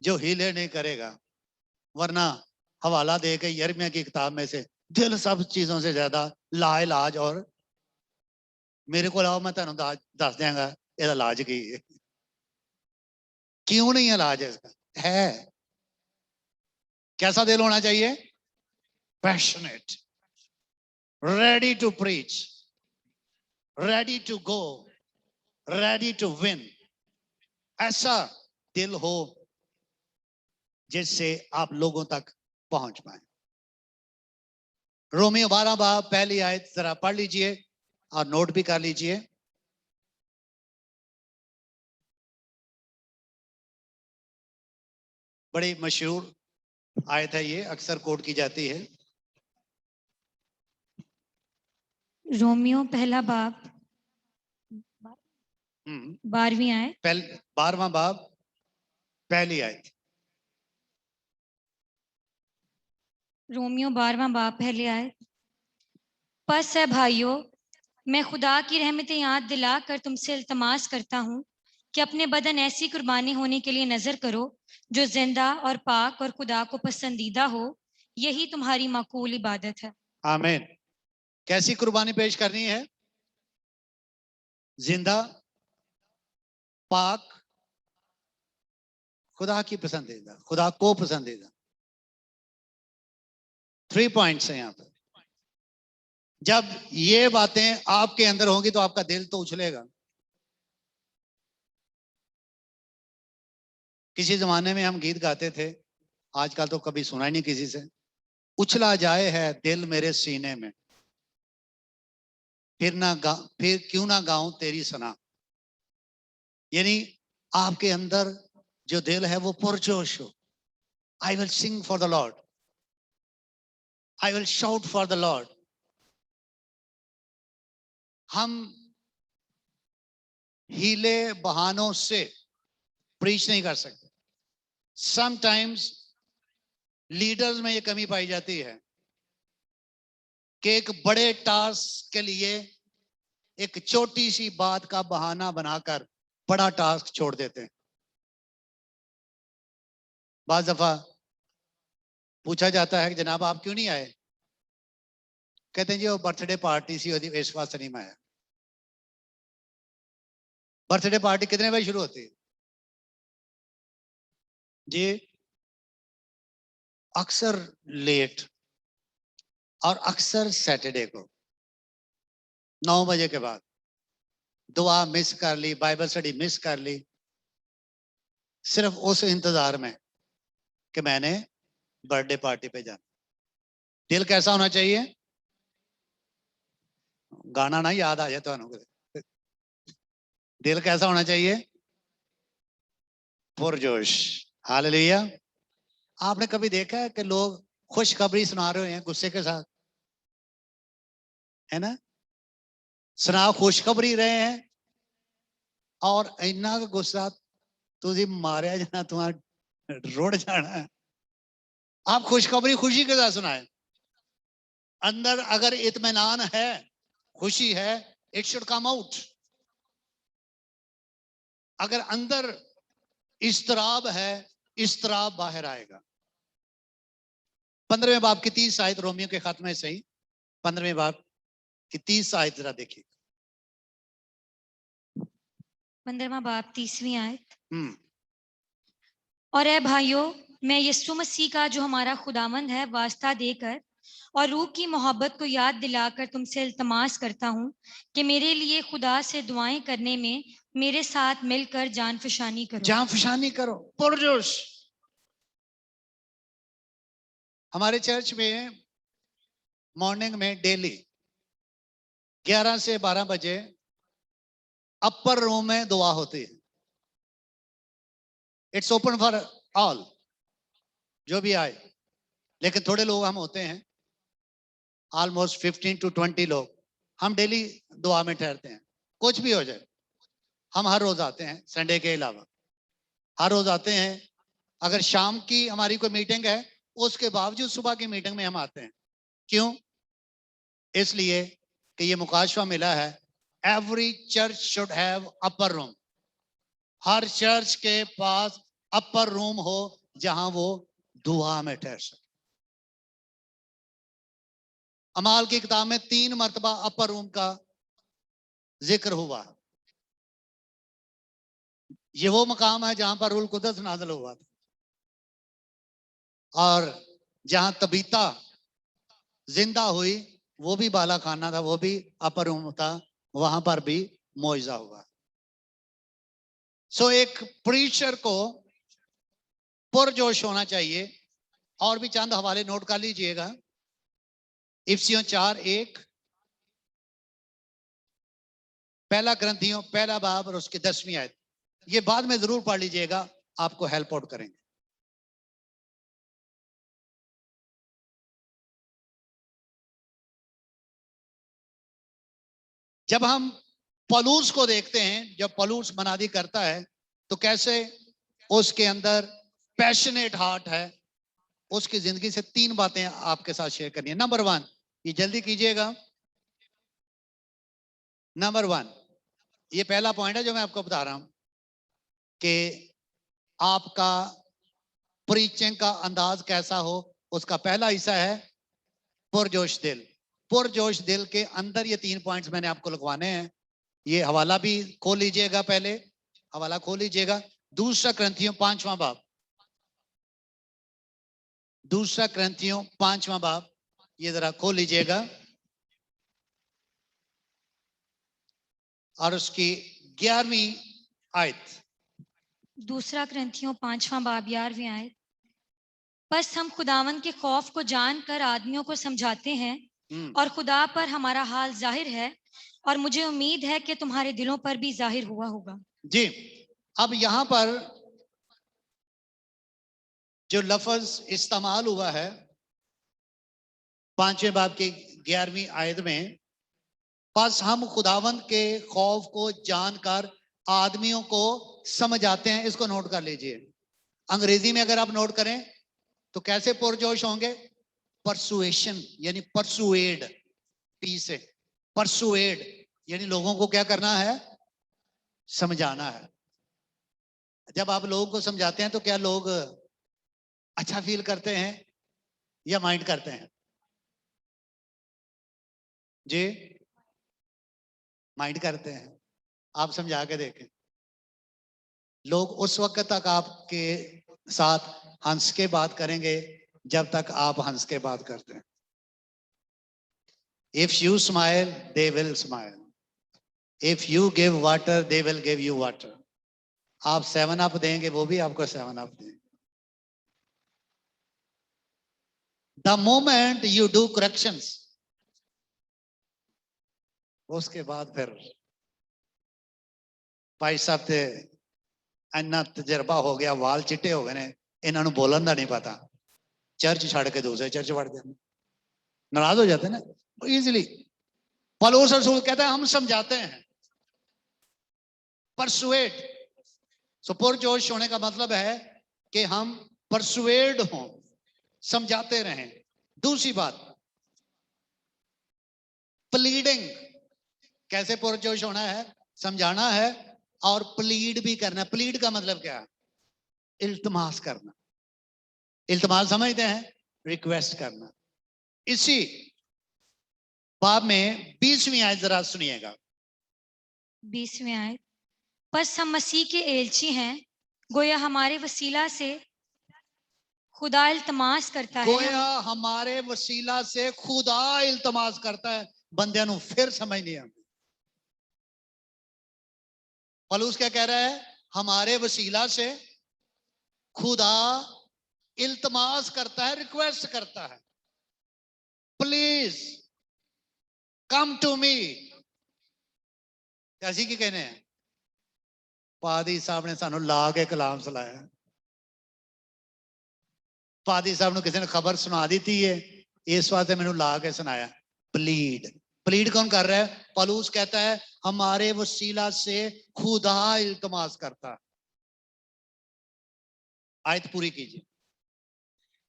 जो हिले नहीं करेगा। वरना हवाला दे के यिर्मयाह की किताब में से दिल सब चीजों से ज्यादा लाइलाज, और मेरे को आओ मैं तुहानू दस देंगा ਇਹਦਾ इलाज की है। क्यों नहीं है इलाज इसका? है। कैसा दिल होना चाहिए? Passionate, ready to preach, ready to go, ready to win. ऐसा दिल हो जिससे आप लोगों तक पहुंच पाए। रोमियो 12 बाब पहली आयत जरा पढ़ लीजिए और नोट भी कर लीजिए। बड़ी मशहूर आयत है ये, अक्सर कोट की जाती है। रोमियो पहला बाब 12वीं आयत, 12वां बाब पहली आयत। रोमियो 12वां बाब पहली आयत। पस है भाइयों, मैं खुदा की रहमतें याद दिलाकर तुमसे इल्तमास करता हूँ कि अपने बदन ऐसी कुर्बानी होने के लिए नजर करो जो जिंदा और पाक और खुदा को पसंदीदा हो। यही तुम्हारी माकूल इबादत है। आमीन। कैसी कुर्बानी पेश करनी है? जिंदा, पाक, खुदा की पसंदीदा, खुदा को पसंदीदा। 3 पॉइंट्स हैं यहां पर। जब ये बातें आपके अंदर होंगी तो आपका दिल तो उछलेगा। किसी जमाने में हम गीत गाते थे, आजकल तो कभी सुना ही नहीं किसी से। उछला जाए है दिल मेरे सीने में, फिर क्यों ना गाऊं तेरी सना। यानी आपके अंदर जो दिल है वो पुरजोश हो। I will sing for the Lord, I will shout for the Lord. हम हीले बहानों से प्रीच नहीं कर सकते। समटाइम्स लीडर्स में ये कमी पाई जाती है कि एक बड़े टास्क के लिए एक छोटी सी बात का बहाना बनाकर बड़ा टास्क छोड़ देते हैं। बाज दफा पूछा जाता है कि जनाब आप क्यों नहीं आए? कहते हैं जी वो बर्थडे पार्टी सी होती इस वास्ते नहीं मैं आया। बर्थडे पार्टी कितने बजे शुरू होती है जी? अक्सर लेट, और अक्सर सैटरडे को 9 बजे के बाद। दुआ मिस कर ली, बाइबल स्टडी मिस कर ली, सिर्फ उस इंतजार में कि मैंने बर्थडे पार्टी पे जाना। दिल कैसा होना चाहिए? गाना ना याद आ जाए तो। दिल कैसा होना चाहिए? पुरजोश। हालेलुया। आपने कभी देखा है कि लोग खुशखबरी सुना रहे हैं गुस्से के साथ? है ना? सुना खुशखबरी रहे हैं और इन्ना गुस्सा तुझे मारे जाना, तुम्हारा रुड़ जाना है। आप खुशखबरी खुशी के साथ सुनाए। अंदर अगर इत्मीनान है, खुशी है, इट शुड कम आउट। अगर अंदर इस्तराब है, इस्तराब बाहर आएगा। 15वें बाब की 30 आयत, रोमियो के खत में सही 15वें बाब की 30 आयत जरा देखिए। 15वां बाब 30वीं आयत। हम्म। और ए भाइयों, मैं यीशु मसीह का जो हमारा खुदावंद है वास्ता देकर और रूह की मोहब्बत को याद दिलाकर तुमसे इल्तमास करता हूँ कि मेरे लिए खुदा से दुआएं करने में मेरे साथ मिलकर जान फशानी करो। जान फशानी करो, पुरजोश। हमारे चर्च में मॉर्निंग में डेली 11 से 12 बजे अपर रूम में दुआ होती है। इट्स ओपन फॉर ऑल, जो भी आए। लेकिन थोड़े लोग हम होते हैं, ऑलमोस्ट 15 to 20 लोग, हम डेली दुआ में ठहरते हैं, कुछ भी हो जाए। हम हर रोज आते हैं, संडे के अलावा हर रोज आते हैं। अगर शाम की हमारी कोई मीटिंग है, उसके बावजूद सुबह की मीटिंग में हम आते हैं। क्यों? इसलिए कि ये मुकाशवा मिला है, every church should have upper room. Her church के पास अपर रूम हो जहां वो दुआ में ठहर सके। अमाल की किताब में 3 मरतबा अपर रूम का जिक्र हुआ। ये वो मकाम है जहां पर रूल कुदस नाज़िल हुआ था, और जहां तबीता जिंदा हुई वो भी बाला खाना था, वो भी अपर रूम था, वहां पर भी मौजज़ा हुआ। सो एक प्रीचर को पुरजोश होना चाहिए। और भी चंद हवाले नोट कर लीजिएगा। इफिसियों 4:1, पहला ग्रंथियों पहला बाब और उसकी 10वीं आयत। ये बाद में जरूर पढ़ लीजिएगा, आपको हेल्प आउट करेंगे। जब हम पौलुस को देखते हैं, जब पौलुस मनादी करता है, तो कैसे उसके अंदर पैशनेट हार्ट है। उसकी जिंदगी से 3 बातें आपके साथ शेयर करनी है। नंबर 1, ये जल्दी कीजिएगा। नंबर 1, ये पहला पॉइंट है जो मैं आपको बता रहा हूं कि आपका प्रीचिंग का अंदाज कैसा हो। उसका पहला हिस्सा है पुरजोश दिल। पुरजोश दिल के अंदर ये 3 पॉइंट्स मैंने आपको लिखवाने हैं। ये हवाला भी खोल लीजिएगा, पहले हवाला खोल लीजिएगा। दूसरा ग्रंथियों 5वां बाब, दूसरा ग्रंथियों 5वां बाब, ये जरा खोल लीजिएगा और उसकी 11वीं आयत। दूसरा ग्रंथियों 5वां बाब 11वीं आयत। बस हम खुदावन के खौफ को जानकर आदमियों को समझाते हैं और खुदा पर हमारा हाल जाहिर है, और मुझे उम्मीद है कि तुम्हारे दिलों पर भी जाहिर हुआ होगा। जी, अब यहां पर जो लफ्ज इस्तेमाल हुआ है 5वें बाब की 11वीं आयत में, बस हम खुदावंद के खौफ को जानकर आदमियों को समझाते हैं, इसको नोट कर लीजिए। अंग्रेजी में अगर आप नोट करें तो कैसे पुरजोश होंगे? परसुएशन, यानी परसुएड, पी से परसुएड, यानी लोगों को क्या करना है? समझाना है। जब आप लोगों को समझाते हैं तो क्या लोग अच्छा फील करते हैं या माइंड करते हैं? जी, माइंड करते हैं। आप समझा के देखें, लोग उस वक्त तक आपके साथ हंस के बात करेंगे जब तक आप हंस के बात करते हैं। If you smile they will smile, if you give water they will give you water. आप 7 अप देंगे, वो भी आपको 7 अप देंगे। The moment you do corrections, उसके बाद फिर भाई साहब थे इन्ना तजर्बा हो गया, वाल चिट्टे हो गए ने, इन्होंने बोलन का नहीं पता, चर्च छड़ के दूसरे चर्च बढ़ जाते, नाराज हो जाते ना इजीली। पौलुस रसूल कहता है हम समझाते हैं, परसुएड। सो पुरजोश होने का मतलब है कि हम परसुएड हों, समझाते रहें। दूसरी बात, प्लीडिंग। कैसे पुरजोश होना है? समझाना है और प्लीड भी करना। प्लीड का मतलब क्या है? इल्तमास करना। इल्तमास समझते हैं? रिक्वेस्ट करना। इसी बाब में 20वीं आयत जरा सुनिएगा। 20वीं आयत। बस हम मसीह के एलची हैं, गोया हमारे वसीला से खुदा इल्तमास करता है। गोया हमारे वसीला से खुदा इल्तमास करता है। बंदियां नूं फिर समझ नहीं आती। पौलुस क्या कह रहा है? हमारे वसीला से खुदा इल्तमास करता है, रिक्वेस्ट करता है, प्लीज कम टू मी। कैसी की कहने हैं? पादी साहब ने सानू ला के कलाम सुनाया, पादी साहब ने किसी ने खबर सुना दी थी है, इस वास्ते मैंने ला के सुनाया। प्लीड, प्लीड कौन कर रहा है? पौलुस कहता है हमारे वसीला से खुदा इल्तमास करता। आयत पूरी कीजिए।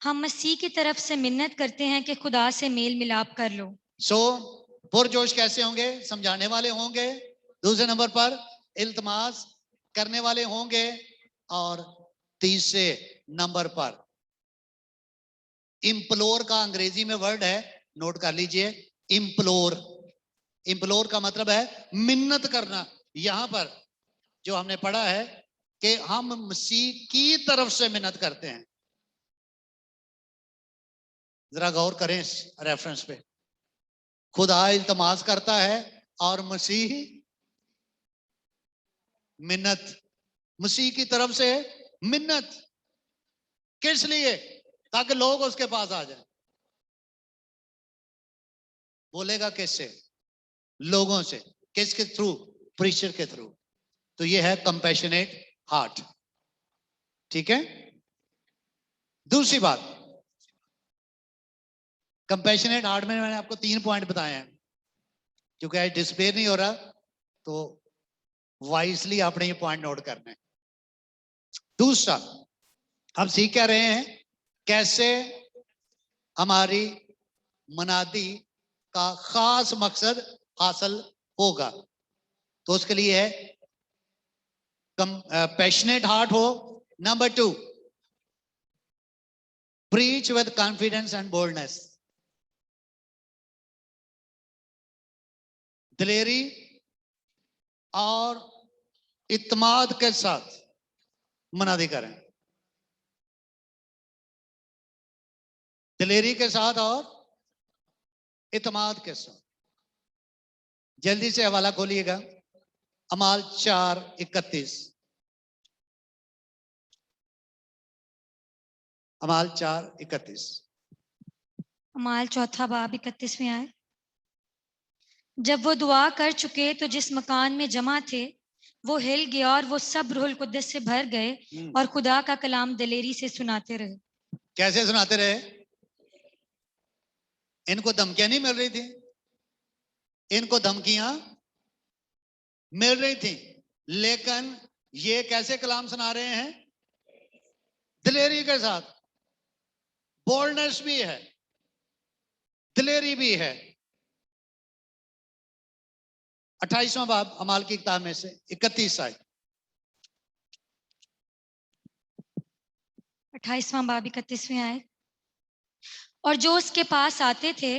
हम मसीह की तरफ से मिन्नत करते हैं कि खुदा से मेल मिलाप कर लो। सो पुरजोश कैसे होंगे? समझाने वाले होंगे। दूसरे नंबर पर इल्तमास करने वाले होंगे। और तीसरे नंबर पर इम्प्लोर का अंग्रेजी में वर्ड है, नोट कर लीजिए। इम्प्लोर, इम्प्लोर का मतलब है मिन्नत करना। यहां पर जो हमने पढ़ा है कि हम मसीह की तरफ से मिन्नत करते हैं। जरा गौर करें इस रेफरेंस पे। खुदा इल्तमास करता है और मसीह मिन्नत, मसीह की तरफ से मिन्नत। किस लिए? ताकि लोग उसके पास आ जाएं। बोलेगा किससे? लोगों से। किसके थ्रू? प्रीचर के थ्रू। तो ये है कंपैशनेट हार्ट। ठीक है। दूसरी बात, कंपैशनेट हार्ट में मैंने आपको 3 पॉइंट बताए हैं। क्योंकि आज डिस्प्ले नहीं हो रहा तो वाइसली आपने ये पॉइंट नोट करना है। दूसरा, हम सीख क्या रहे हैं? कैसे हमारी मनादी का खास मकसद हासिल होगा। तो उसके लिए है पैशनेट हार्ट हो। Number 2, preach with confidence and boldness. दिलेरी और इत्माद के साथ मनादी करें। दिलेरी के साथ और इत्माद के साथ। जल्दी से हवाला खोलिएगा, अमाल 4:31। अमाल 4:31। अमाल 4 बाब 31 में आए। जब वो दुआ कर चुके तो जिस मकान में जमा थे वो हिल गया और वो सब रूहुल कुद्दस से भर गए और खुदा का कलाम दिलेरी से सुनाते रहे। कैसे सुनाते रहे? इनको धमकियां नहीं मिल रही थी, इनको धमकियां मिल रही थी, लेकिन ये कैसे कलाम सुना रहे हैं? दिलेरी के साथ। बोल्डनेस भी है, दिलेरी भी है। 28वां बाब अमाल की किताब में से 31 आयत। 28वां बाब 31 में आए। और जो उसके पास आते थे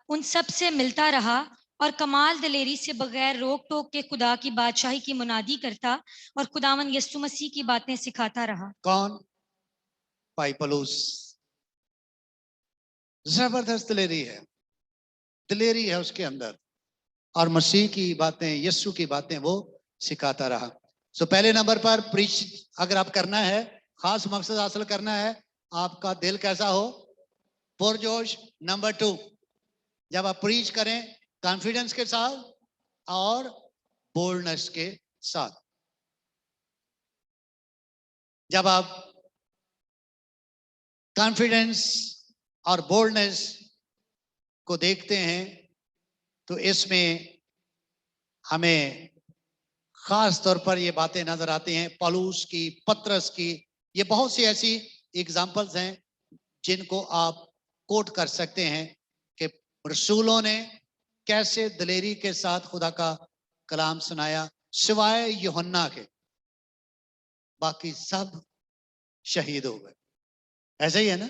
उन सब से मिलता रहा और कमाल दिलेरी से बगैर रोक टोक के खुदा की बादशाही की मुनादी करता और खुदावन यीशु मसीह की बातें सिखाता रहा। कौन? भाई पलूस। जबरदस्त दिलेरी है, दिलेरी है उसके अंदर। और मसीह की बातें, यीशु की बातें वो सिखाता रहा। सो पहले नंबर पर प्रीच अगर आप करना है, खास मकसद हासिल करना है, आपका दिल कैसा हो? पुरजोश। नंबर 2, जब आप प्रीच करें कॉन्फिडेंस के साथ और बोल्डनेस के साथ। जब आप कॉन्फिडेंस और बोल्डनेस को देखते हैं तो इसमें हमें खास तौर पर ये बातें नजर आती हैं पौलुस की, पतरस की। ये बहुत सी ऐसी एग्जाम्पल्स हैं जिनको आप कोट कर सकते हैं कि रसूलों ने कैसे दिलेरी के साथ खुदा का कलाम सुनाया। सिवाय यूहन्ना के बाकी सब शहीद हो गए। ऐसे ही है ना?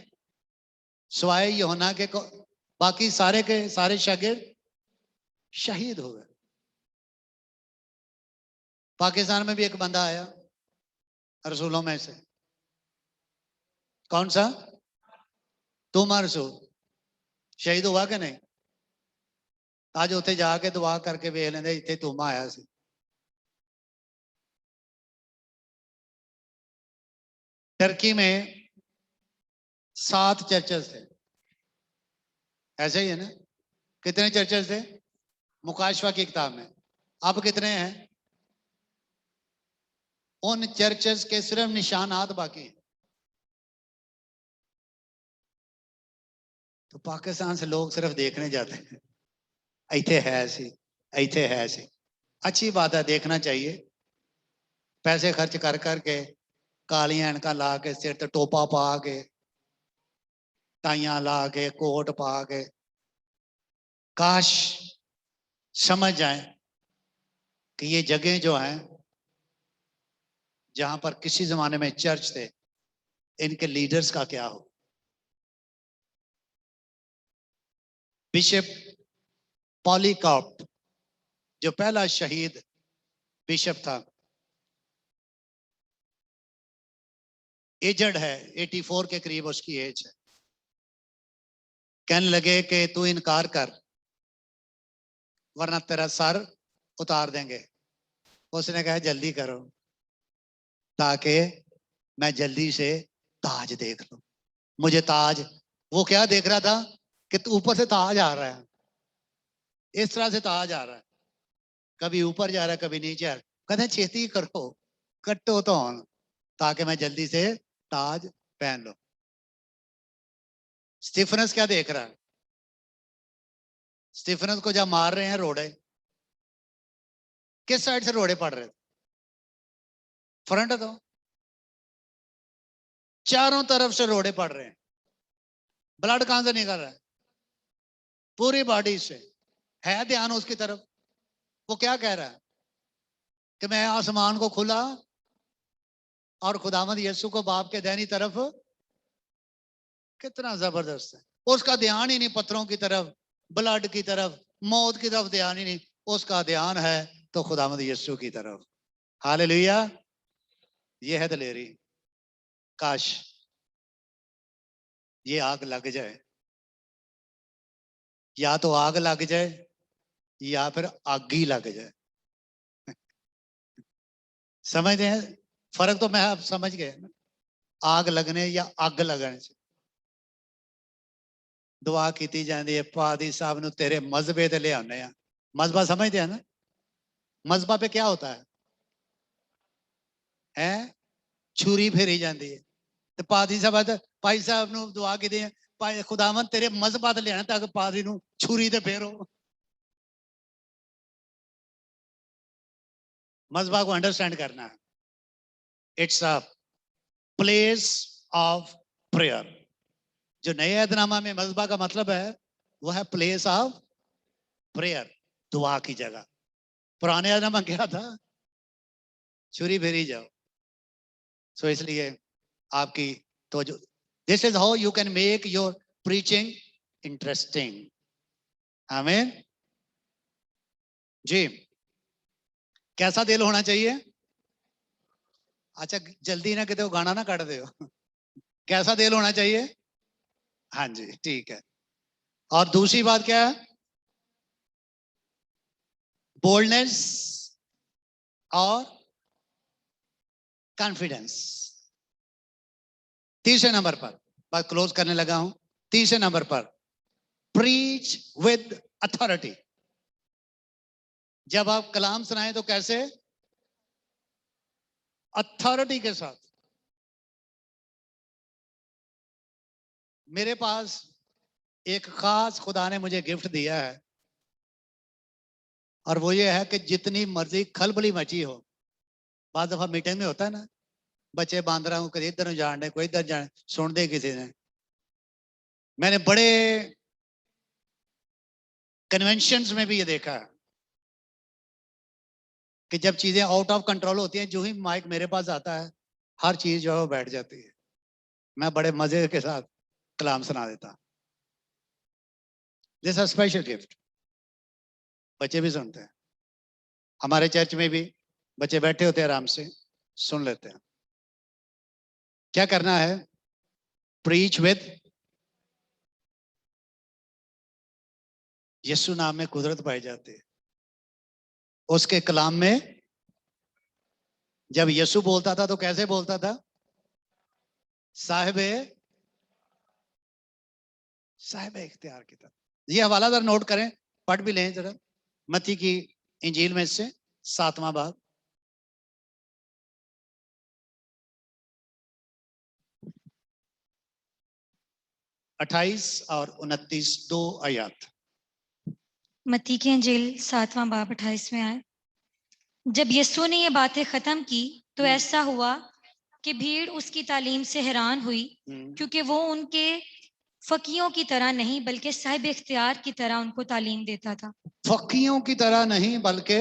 सिवाय यूहन्ना के बाकी सारे के सारे शागिर्द शहीद हो गए। पाकिस्तान में भी एक बंदा आया रसूलों में से। कौन सा? तुम रसूल। शहीद हुआ कि नहीं? आज उत्थे जाके दुआ करके वेख लेंदे इत्थे तुम आया सी। टर्की में 7 चर्चेस थे। ऐसे ही है ना? कितने चर्चेस थे? मुकाशवा की किताब में। अब कितने हैं? उन चर्चेस के सिर्फ निशानात बाकी हैं। तो पाकिस्तान से लोग सिर्फ देखने जाते हैं, इथे है सी, इथे है सी। अच्छी बात है, देखना चाहिए। पैसे खर्च कर करके, कालियां एनका ला के, सिर ते टोपा पा के, टाइयां ला के, कोट पा के, काश समझ जाए कि ये जगह जो हैं जहां पर किसी जमाने में चर्च थे, इनके लीडर्स का क्या हो। बिशप पॉलीकार्प जो पहला शहीद बिशप था, एजेड है, 84 के करीब उसकी एज है। कहने लगे कि तू इनकार कर वरना तेरा सर उतार देंगे। उसने कहा जल्दी करो ताकि मैं जल्दी से ताज देख लूं। मुझे ताज, वो क्या देख रहा था कि तू ऊपर से ताज आ रहा है, इस तरह से ताज आ रहा है, कभी ऊपर जा रहा है कभी नीचे आ रहा है। कहते हैं छेती करो, कट्टो तो ऑन, ताकि मैं जल्दी से ताज पहन लो। स्टीफनस क्या देख रहा है? स्टीफनस को जब मार रहे हैं रोड़े, किस साइड से रोड़े पड़ रहे थे? फ्रंट तो चारों तरफ से रोड़े पड़ रहे हैं। ब्लड कहां से निकल रहा है? पूरी बॉडी से। है ध्यान उसकी तरफ। वो क्या कह रहा है कि मैं आसमान को खुला और खुदावंद यीशु को बाप के दाहिनी तरफ। कितना जबरदस्त है। उसका ध्यान ही नहीं पत्थरों की तरफ, ब्लड की तरफ, मौत की तरफ ध्यान ही नहीं। उसका ध्यान है तो खुदावंद यीशु की तरफ। हालेलुया। ये है दलेरी। काश ये आग लग जाए, या तो आग लग जाए या फिर आग ही लग जाए। समझते हैं फर्क? तो मैं आप समझ गए ना, आग लगने या अग लगने से। दुआ की जाती है, पादी साहब ਨੂੰ तेरे मजबे ते ले आने हैं। मजबा समझते हैं ना? मजबा पे क्या होता है? छुरी फेरी जाती है। तो पादी साहब, भाई साहब ਨੂੰ दुआ की है, भाई खुदावन तेरे मजबा ते ले आना ताकि पादी ਨੂੰ छुरी ते फेरो। मजबा को अंडरस्टैंड करना है। It's a place of prayer. जो नए ऐतनामा में मजबा का मतलब है वो है प्लेस ऑफ प्रेयर, दुआ की जगह। पुराने ऐतनामा क्या था? छुरी फेरी जाओ। सो इसलिए आपकी तो जो, this is how you can make your preaching interesting. आमीन जी। कैसा दिल होना चाहिए? अच्छा जल्दी ना कितने गाना ना काट दे। कैसा दिल होना चाहिए? हाँ जी ठीक है। और दूसरी बात क्या है? बोल्डनेस और कॉन्फिडेंस। तीसरे नंबर पर, बात क्लोज करने लगा हूं। तीसरे नंबर पर, प्रीच विद अथॉरिटी। जब आप कलाम सुनाएं तो कैसे? अथॉरिटी के साथ। मेरे पास एक खास खुदा ने मुझे गिफ्ट दिया है, और वो ये है कि जितनी मर्जी खलबली मची हो, बाद दफा मीटिंग में होता है ना, बच्चे बांध रहा हूं, कहीं इधर जान रहे, कोई इधर जाने, सुन दे किसी ने। मैंने बड़े कन्वेंशंस में भी ये देखा है कि जब चीजें आउट ऑफ कंट्रोल होती हैं, जो ही माइक मेरे पास आता है, हर चीज जो है वो बैठ जाती है। मैं बड़े मजे के साथ कलाम सुना देता। This a special gift. बच्चे भी सुनते हैं। हमारे चर्च में भी बच्चे बैठे होते हैं, आराम से सुन लेते हैं। क्या करना है? प्रीच विद, यीशु नाम में कुदरत पाई जाती है। उसके कलाम में जब यीशु बोलता था तो कैसे बोलता था? साहिबे, साहिबे इख्तियार की तरह। ये हवाला जरा नोट करें, पढ़ भी लें जरा। मत्ती की इंजील में से 7वां बाब। 28 और 29 दो आयत। मत्ती की अंजील 7वां बाब 28वें आयत। जब यीशु ने ये बातें खत्म की तो ऐसा हुआ कि भीड़ उसकी तालीम से हैरान हुई, क्योंकि वो उनके फकीयों की तरह नहीं बल्कि साहिब इख्तियार की तरह उनको तालीम देता था। फकीयों की तरह नहीं बल्कि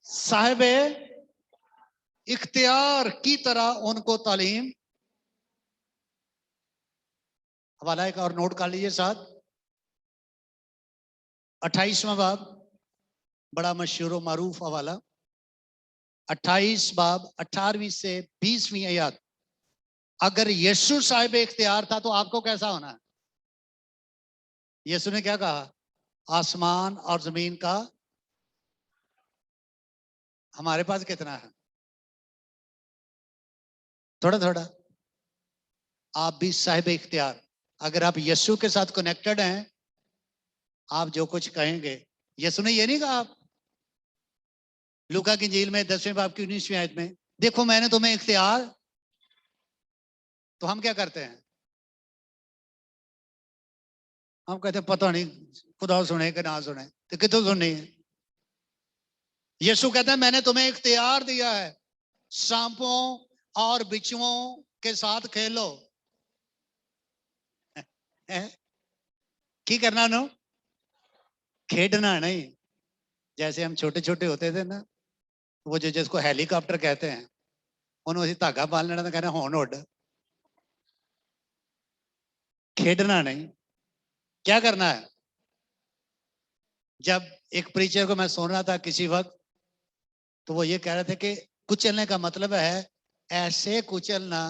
साहिब इख्तियार की तरह उनको तालीम। हवाला एक और नोट कर लीजिए साथ। 28वां बाब, बड़ा मशहूर और मारूफ हवाला। 28 बाब 18वीं से 20वीं आयत। अगर यीशु साहिब इख्तियार था तो आपको कैसा होना है? यीशु ने क्या कहा? आसमान और जमीन का हमारे पास कितना है? थोड़ा थोड़ा। आप भी साहिब इख्तियार। अगर आप यीशु के साथ कनेक्टेड हैं, आप जो कुछ कहेंगे। यीशु ने ये नहीं कहा लूका की इंजील में 10वें बाब की 19वीं आयत में, देखो मैंने तुम्हें इख्तियार। तो हम क्या करते हैं? हम कहते हैं पता नहीं खुदा सुने कि ना सुने, तो कितों सुननी है? यीशु कहता है मैंने तुम्हें इख्तियार दिया है, सांपों और बिच्छुओं के साथ खेलो। की करना नो? खेडना नहीं। जैसे हम छोटे छोटे होते थे ना, वो जो जिसको हेलीकॉप्टर कहते हैं, उन्होंने धागा बांध लेना तो कहना होन उड़। खेडना नहीं। क्या करना है? जब एक प्रीचर को मैं सुन रहा था किसी वक्त, तो वो ये कह रहे थे कि कुचलने का मतलब है ऐसे कुचलना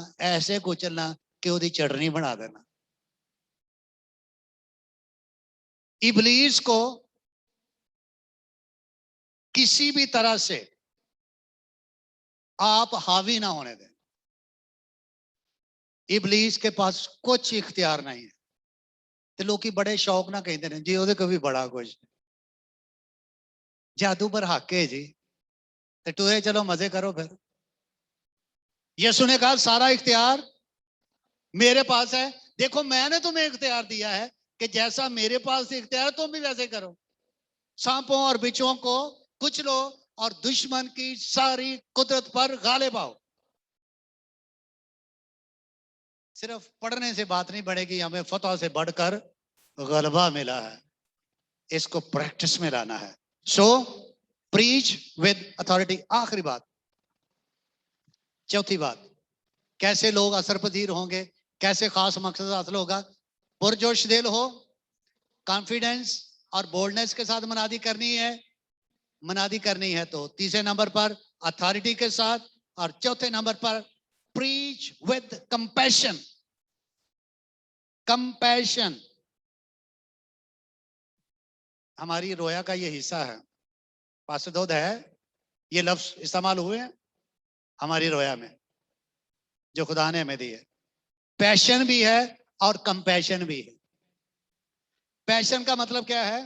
कि उसकी चटनी बना देना। इबलीस को किसी भी तरह से आप हावी ना होने दें। इबलीस के पास कुछ इख्तियार नहीं है। तो लोग की बड़े शौक ना कहते हैं जी ਉਹਦੇ को भी बड़ा कुछ जादू पर हक है जी, तो टूहे चलो मजे करो फिर। यीशु ने कहा सारा इख्तियार मेरे पास है। देखो मैंने तुम्हें इख्तियार दिया है कि जैसा मेरे पास इख्तियार तुम भी वैसे करो। सांपों और बिच्छुओं को कुछ लो और दुश्मन की सारी कुदरत पर गालिब आओ। सिर्फ पढ़ने से बात नहीं बढ़ेगी, हमें फतह से बढ़कर गलबा मिला है, इसको प्रैक्टिस में लाना है। सो प्रीच विद अथॉरिटी। आखिरी बात, चौथी बात, कैसे लोग असर पजीर होंगे, कैसे खास मकसद हासिल होगा? पुरजोश दिल हो, कॉन्फिडेंस और बोल्डनेस के साथ मनादी करनी है। मनादी करनी है तो तीसरे नंबर पर अथॉरिटी के साथ, और चौथे नंबर पर प्रीच विद कंपैशन। कंपैशन हमारी रोया का ये हिस्सा है। पासदोद है, ये लफ्ज इस्तेमाल हुए हैं हमारी रोया में जो खुदा ने हमें दी है। पैशन भी है और कंपैशन भी है। पैशन का मतलब क्या है?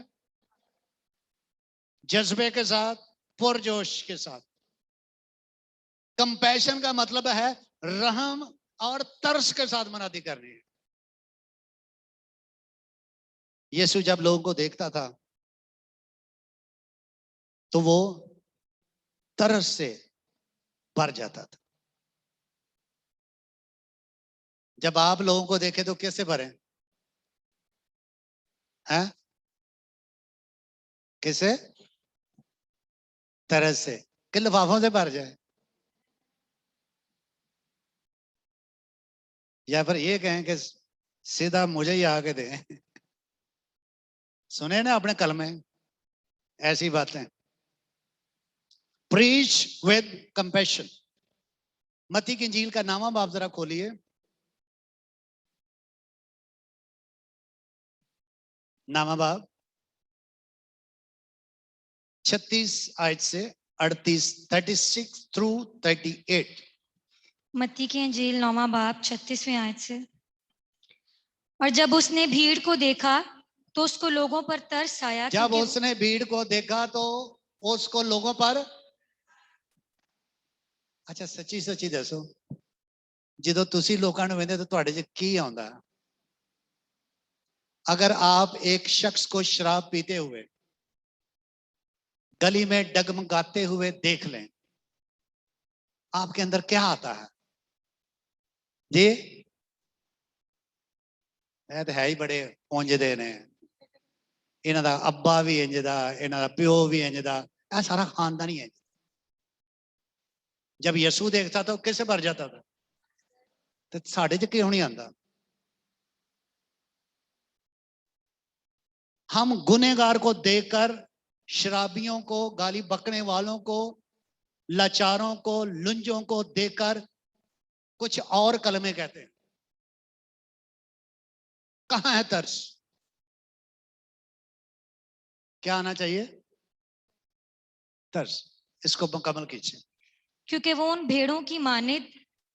जज्बे के साथ, पुरजोश के साथ। कंपैशन का मतलब है रहम और तरस के साथ मनादी करनी है। यीशु जब लोगों को देखता था तो वो तरस से भर जाता था। जब आप लोगों को देखे तो कैसे भरे हैं? कैसे? तरस से कि लिफाफों से भर जाए, या फिर ये कहें कि सीधा मुझे ही आके दे। सुने ना अपने कलमे ऐसी बातें। Preach with compassion. मत्ती की इंजील का नामा बाब जरा खोलिए। नामा बाब 36 आयत से 38, 36 थ्रू 38। मत्ती की अंजील 9वां बाब 36वें आयत से। और जब उसने भीड़ को देखा तो उसको लोगों पर तरस आया, जब क्योंकि उसने भीड़ को देखा तो उसको लोगों पर। अच्छा सच्ची सच्ची दसो, ਜਦੋਂ ਤੁਸੀਂ ਲੋਕਾਂ ਨੂੰ ਵੇਖਦੇ ਤਾਂ ਤੁਹਾਡੇ 'ਚ ਕੀ ਆਉਂਦਾ? अगर आप एक शख्स को शराब पीते हुए गली में डगमगाते हुए देख लें, आपके अंदर क्या आता है? जी, ਇਹ ਤਾਂ ਹੈ ਹੀ ਬੜੇ ਪਹੁੰਚਦੇ ਨੇ, ਇਹਨਾਂ ਦਾ ਅੱਬਾ ਵੀ ਇੰਜ ਦਾ, ਇਹਨਾਂ ਦਾ ਪਿਓ ਵੀ ਇੰਜ ਦਾ, ਇਹ ਸਾਰਾ ਖਾਨਦਾਨ ही है। जब यीशु देखता तो किससे भर जाता था? तो साढ़े च क्यों नहीं आंदा? हम गुनहगार को देखकर, शराबियों को, गाली बकने वालों को, लाचारों को, लुंजों को देखकर कुछ और कलमे कहते हैं। कहां है तरस? क्या आना चाहिए? तरस। इसको मुकम्मल कीजिए। क्योंकि वो उन भेड़ों की मानित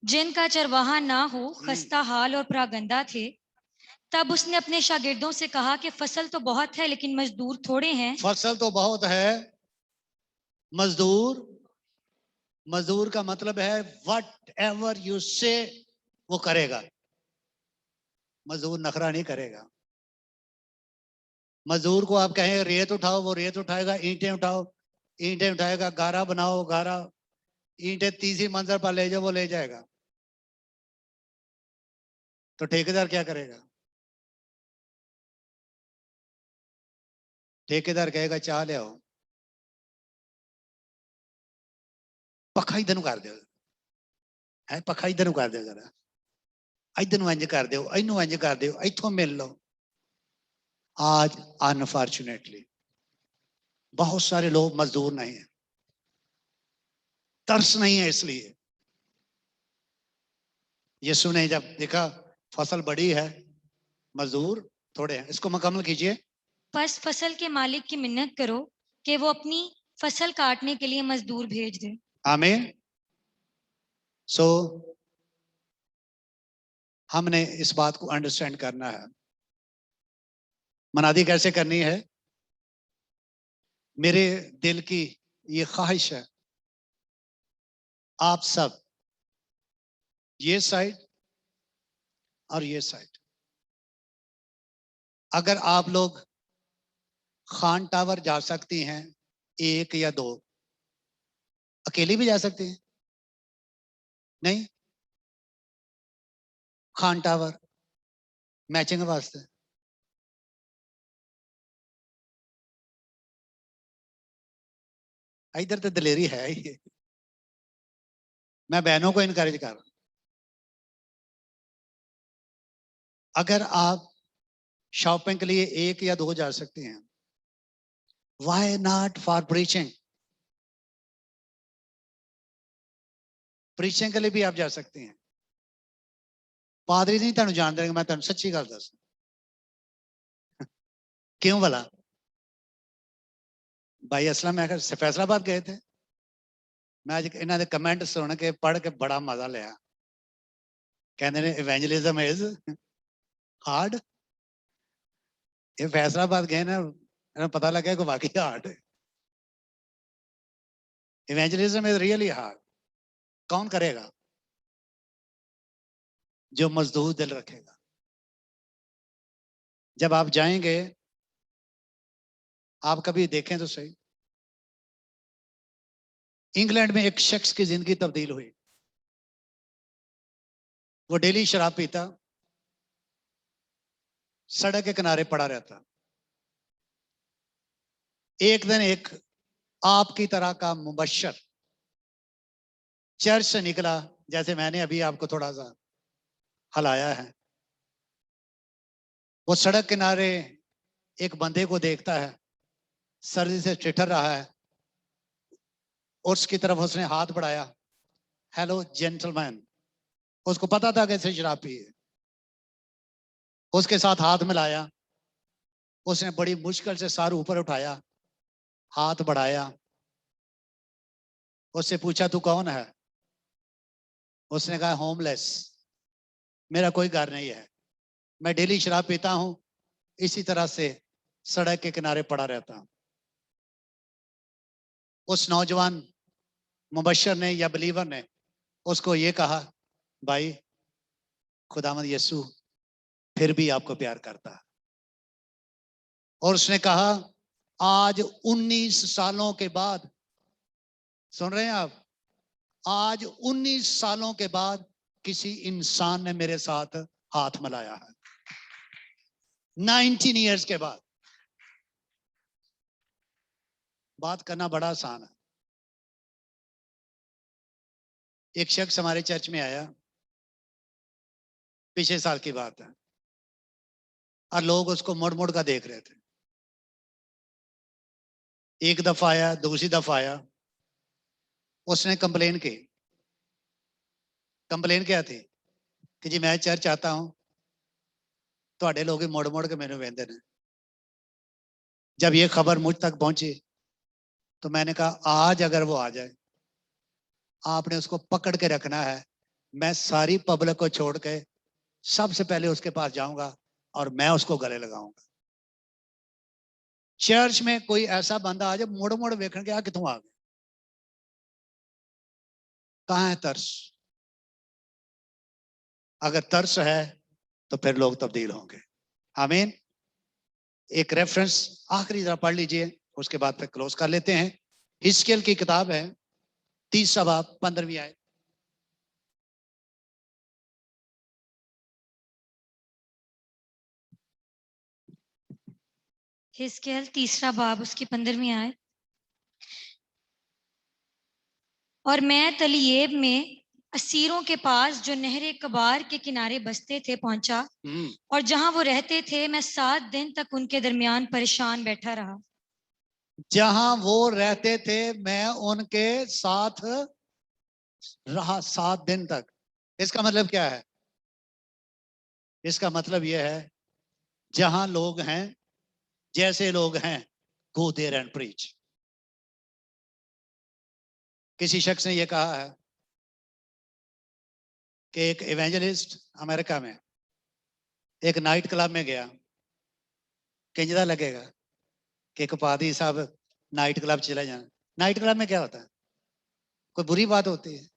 जिनका चरवाहा ना हो, खस्ता हाल और प्रागंदा थे। तब उसने अपने शागिर्दों से कहा कि फसल तो बहुत है लेकिन मजदूर थोड़े हैं। फसल तो बहुत है, मजदूर, मजदूर का मतलब है वट एवर यू से वो करेगा। मजदूर नखरा नहीं करेगा। मजदूर को आप कहें रेत उठाओ, वो रेत उठाएगा। ईंटें उठाओ, ईंटें उठाएगा। गारा बनाओ, गारा, ईंटें तीसरी मंजिल पर ले जाओ, वो ले जाएगा। तो ठेकेदार क्या करेगा? ठेकेदार कहेगा चाह ले आओ, पखा इधर कर दो है, पखा इधर कर दो, जरा इधर इंज कर दो, इनू इंज कर दो, इथों मिल लो। आज अनफॉर्चुनेटली बहुत सारे लोग मजदूर नहीं है, तरस नहीं है। इसलिए यीशु ने जब देखा फसल बड़ी है, मजदूर थोड़े हैं, इसको मुकम्मल कीजिए। बस फसल के मालिक की मिन्नत करो कि वो अपनी फसल काटने के लिए मजदूर भेज दे। आमीन। सो हमने इस बात को अंडरस्टैंड करना है। मनादी कैसे करनी है? मेरे दिल की ये ख्वाहिश है, आप सब ये साइड और ये साइड, अगर आप लोग खान टावर जा सकती हैं, एक या दो, अकेली भी जा सकती हैं। नहीं, खान टावर मैचिंग वास्ते इधर तो दलेरी है ही। मैं बहनों को इनकरेज कर रहा हूं, अगर आप शॉपिंग के लिए एक या दो जा सकती हैं, why not for preaching? Preaching के लिए भी आप जा सकती हैं। पादरी नहीं तुहानू जान देंगे, मैं तुहानू सच्ची गल दस। क्यों भला? भाई असलम मैं फैसलाबाद गए थे, मैं अज इन्होंने कमेंट सुन के पढ़ के बड़ा मजा लिया। कहते ने इवेंजलिज्म इज हार्ड। ये फैसलाबाद गए ना, इन्हें पता लगा कि वाकई हार्ड है। Evangelism is really hard. कौन करेगा? जो मजदूर दिल रखेगा। जब आप जाएंगे, आप कभी देखें तो सही, इंग्लैंड में एक शख्स की जिंदगी तब्दील हुई। वो डेली शराब पीता, सड़क के किनारे पड़ा रहता। एक दिन एक आपकी तरह का मुबशर चर्च से निकला, जैसे मैंने अभी आपको थोड़ा सा हलाया है। वो सड़क किनारे एक बंदे को देखता है, सर्दी से ठिठुर रहा है, और उसकी तरफ उसने हाथ बढ़ाया, हेलो जेंटलमैन। उसको पता था कैसे शराब पी है। उसके साथ हाथ मिलाया, उसने बड़ी मुश्किल से सर ऊपर उठाया, हाथ बढ़ाया, उससे पूछा तू कौन है? उसने कहा होमलेस, मेरा कोई घर नहीं है, मैं डेली शराब पीता हूं, इसी तरह से सड़क के किनारे पड़ा रहता हूं। उस नौजवान मुबशर ने या बिलीवर ने उसको ये कहा, भाई खुदावंद यीशु फिर भी आपको प्यार करता है। और उसने कहा आज 19 सालों के बाद, सुन रहे हैं आप, आज 19 सालों के बाद किसी इंसान ने मेरे साथ हाथ मिलाया है। 19 इयर्स के बाद। बात करना बड़ा आसान है। एक शख्स हमारे चर्च में आया, पिछले साल की बात है, और लोग उसको मुड़ मुड़ का देख रहे थे। एक दफा आया, दूसरी दफा आया, उसने कंप्लेन की। कंप्लेन क्या थी कि जी मैं चर्च आता हूं, ਤੁਹਾਡੇ लोग मुड़ मुड़ के मैंने वेंदे ने। जब ये खबर मुझ तक पहुंची तो मैंने कहा आज अगर वो आ जाए, आपने उसको पकड़ के रखना है। मैं सारी पब्लिक को छोड़ के सबसे पहले उसके पास जाऊंगा और मैं उसको गले लगाऊंगा। चर्च में कोई ऐसा बंदा आ जाए मुड़ मुड़ वेखण के, आ कितों आ गए, कहाँ है तरस? अगर तरस है तो फिर लोग तब्दील होंगे। आमीन। एक रेफरेंस आखिरी जरा पढ़ लीजिए, उसके बाद फिर क्लोज कर लेते हैं। हिस्कियल की किताब है, 30 बाब 15वीं आयत। हिजकिय्याह 3 बाब उसकी 15वीं आयत। और मैं तलीएब में असीरों के पास जो नहरे कबार के किनारे बसते थे पहुंचा, और जहां वो रहते थे मैं 7 दिन तक उनके दरमियान परेशान बैठा रहा। जहां वो रहते थे मैं उनके साथ रहा 7 दिन तक। इसका मतलब क्या है? इसका मतलब यह है, जहां लोग हैं, जैसे लोग हैं, गो देयर एंड प्रीच। किसी शख्स ने यह कहा है कि एक इवेंजलिस्ट अमेरिका में एक नाइट क्लब में गया, किंजदा लगेगा कि एक पादी साहब नाइट क्लब चले जाए। नाइट क्लब में क्या होता है? कोई बुरी बात होती है?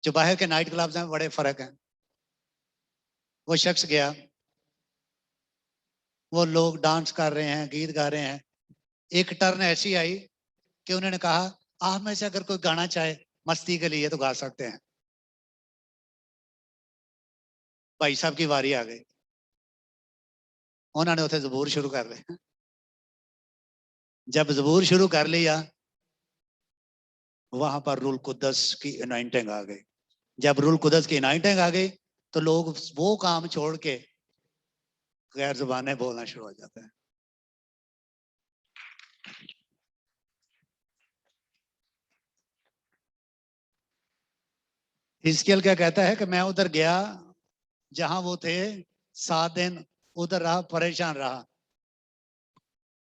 जो बाहर के नाइट क्लब्स हैं बड़े फर्क हैं। वो शख्स गया, वो लोग डांस कर रहे हैं, गीत गा रहे हैं। एक टर्न ऐसी आई कि उन्होंने कहा आप में से अगर कोई गाना चाहे मस्ती के लिए तो गा सकते हैं। भाई साहब की बारी आ गई, उन्होंने उसे ज़बूर शुरू कर ली। जब ज़बूर शुरू कर लिया, वहां पर रूल कुद्दस की अनॉइंटिंग आ गई। जब रूल कुद्दस की अनॉइंटिंग आ गई तो लोग वो काम छोड़ के गैर जुबानें बोलना शुरू हो जाते हैं। हिजकिय्याह क्या कहता है कि मैं उधर गया जहां वो थे, 7 दिन उधर रहा, परेशान रहा।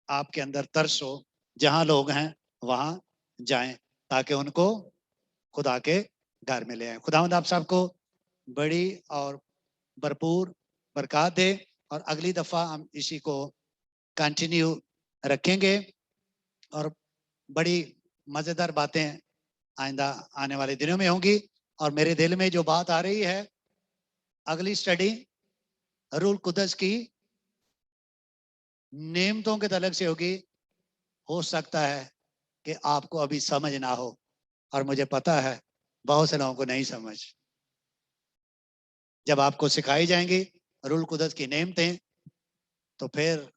आपके अंदर तरस हो, जहां लोग हैं वहां जाएं ताकि उनको खुदा के घर में ले आए। खुदावंद आप सबको बड़ी और भरपूर बरकत दे, और अगली दफा हम इसी को कंटिन्यू रखेंगे और बड़ी मजेदार बातें आइंदा आने वाले दिनों में होंगी। और मेरे दिल में जो बात आ रही है, अगली स्टडी रूल कुद्दस की नेमतों के तलक से होगी। हो सकता है कि आपको अभी समझ ना हो, और मुझे पता है बहुत से लोगों को नहीं समझ। जब आपको सिखाई जाएंगी रूल कुद्दस की नेमतें, तो फिर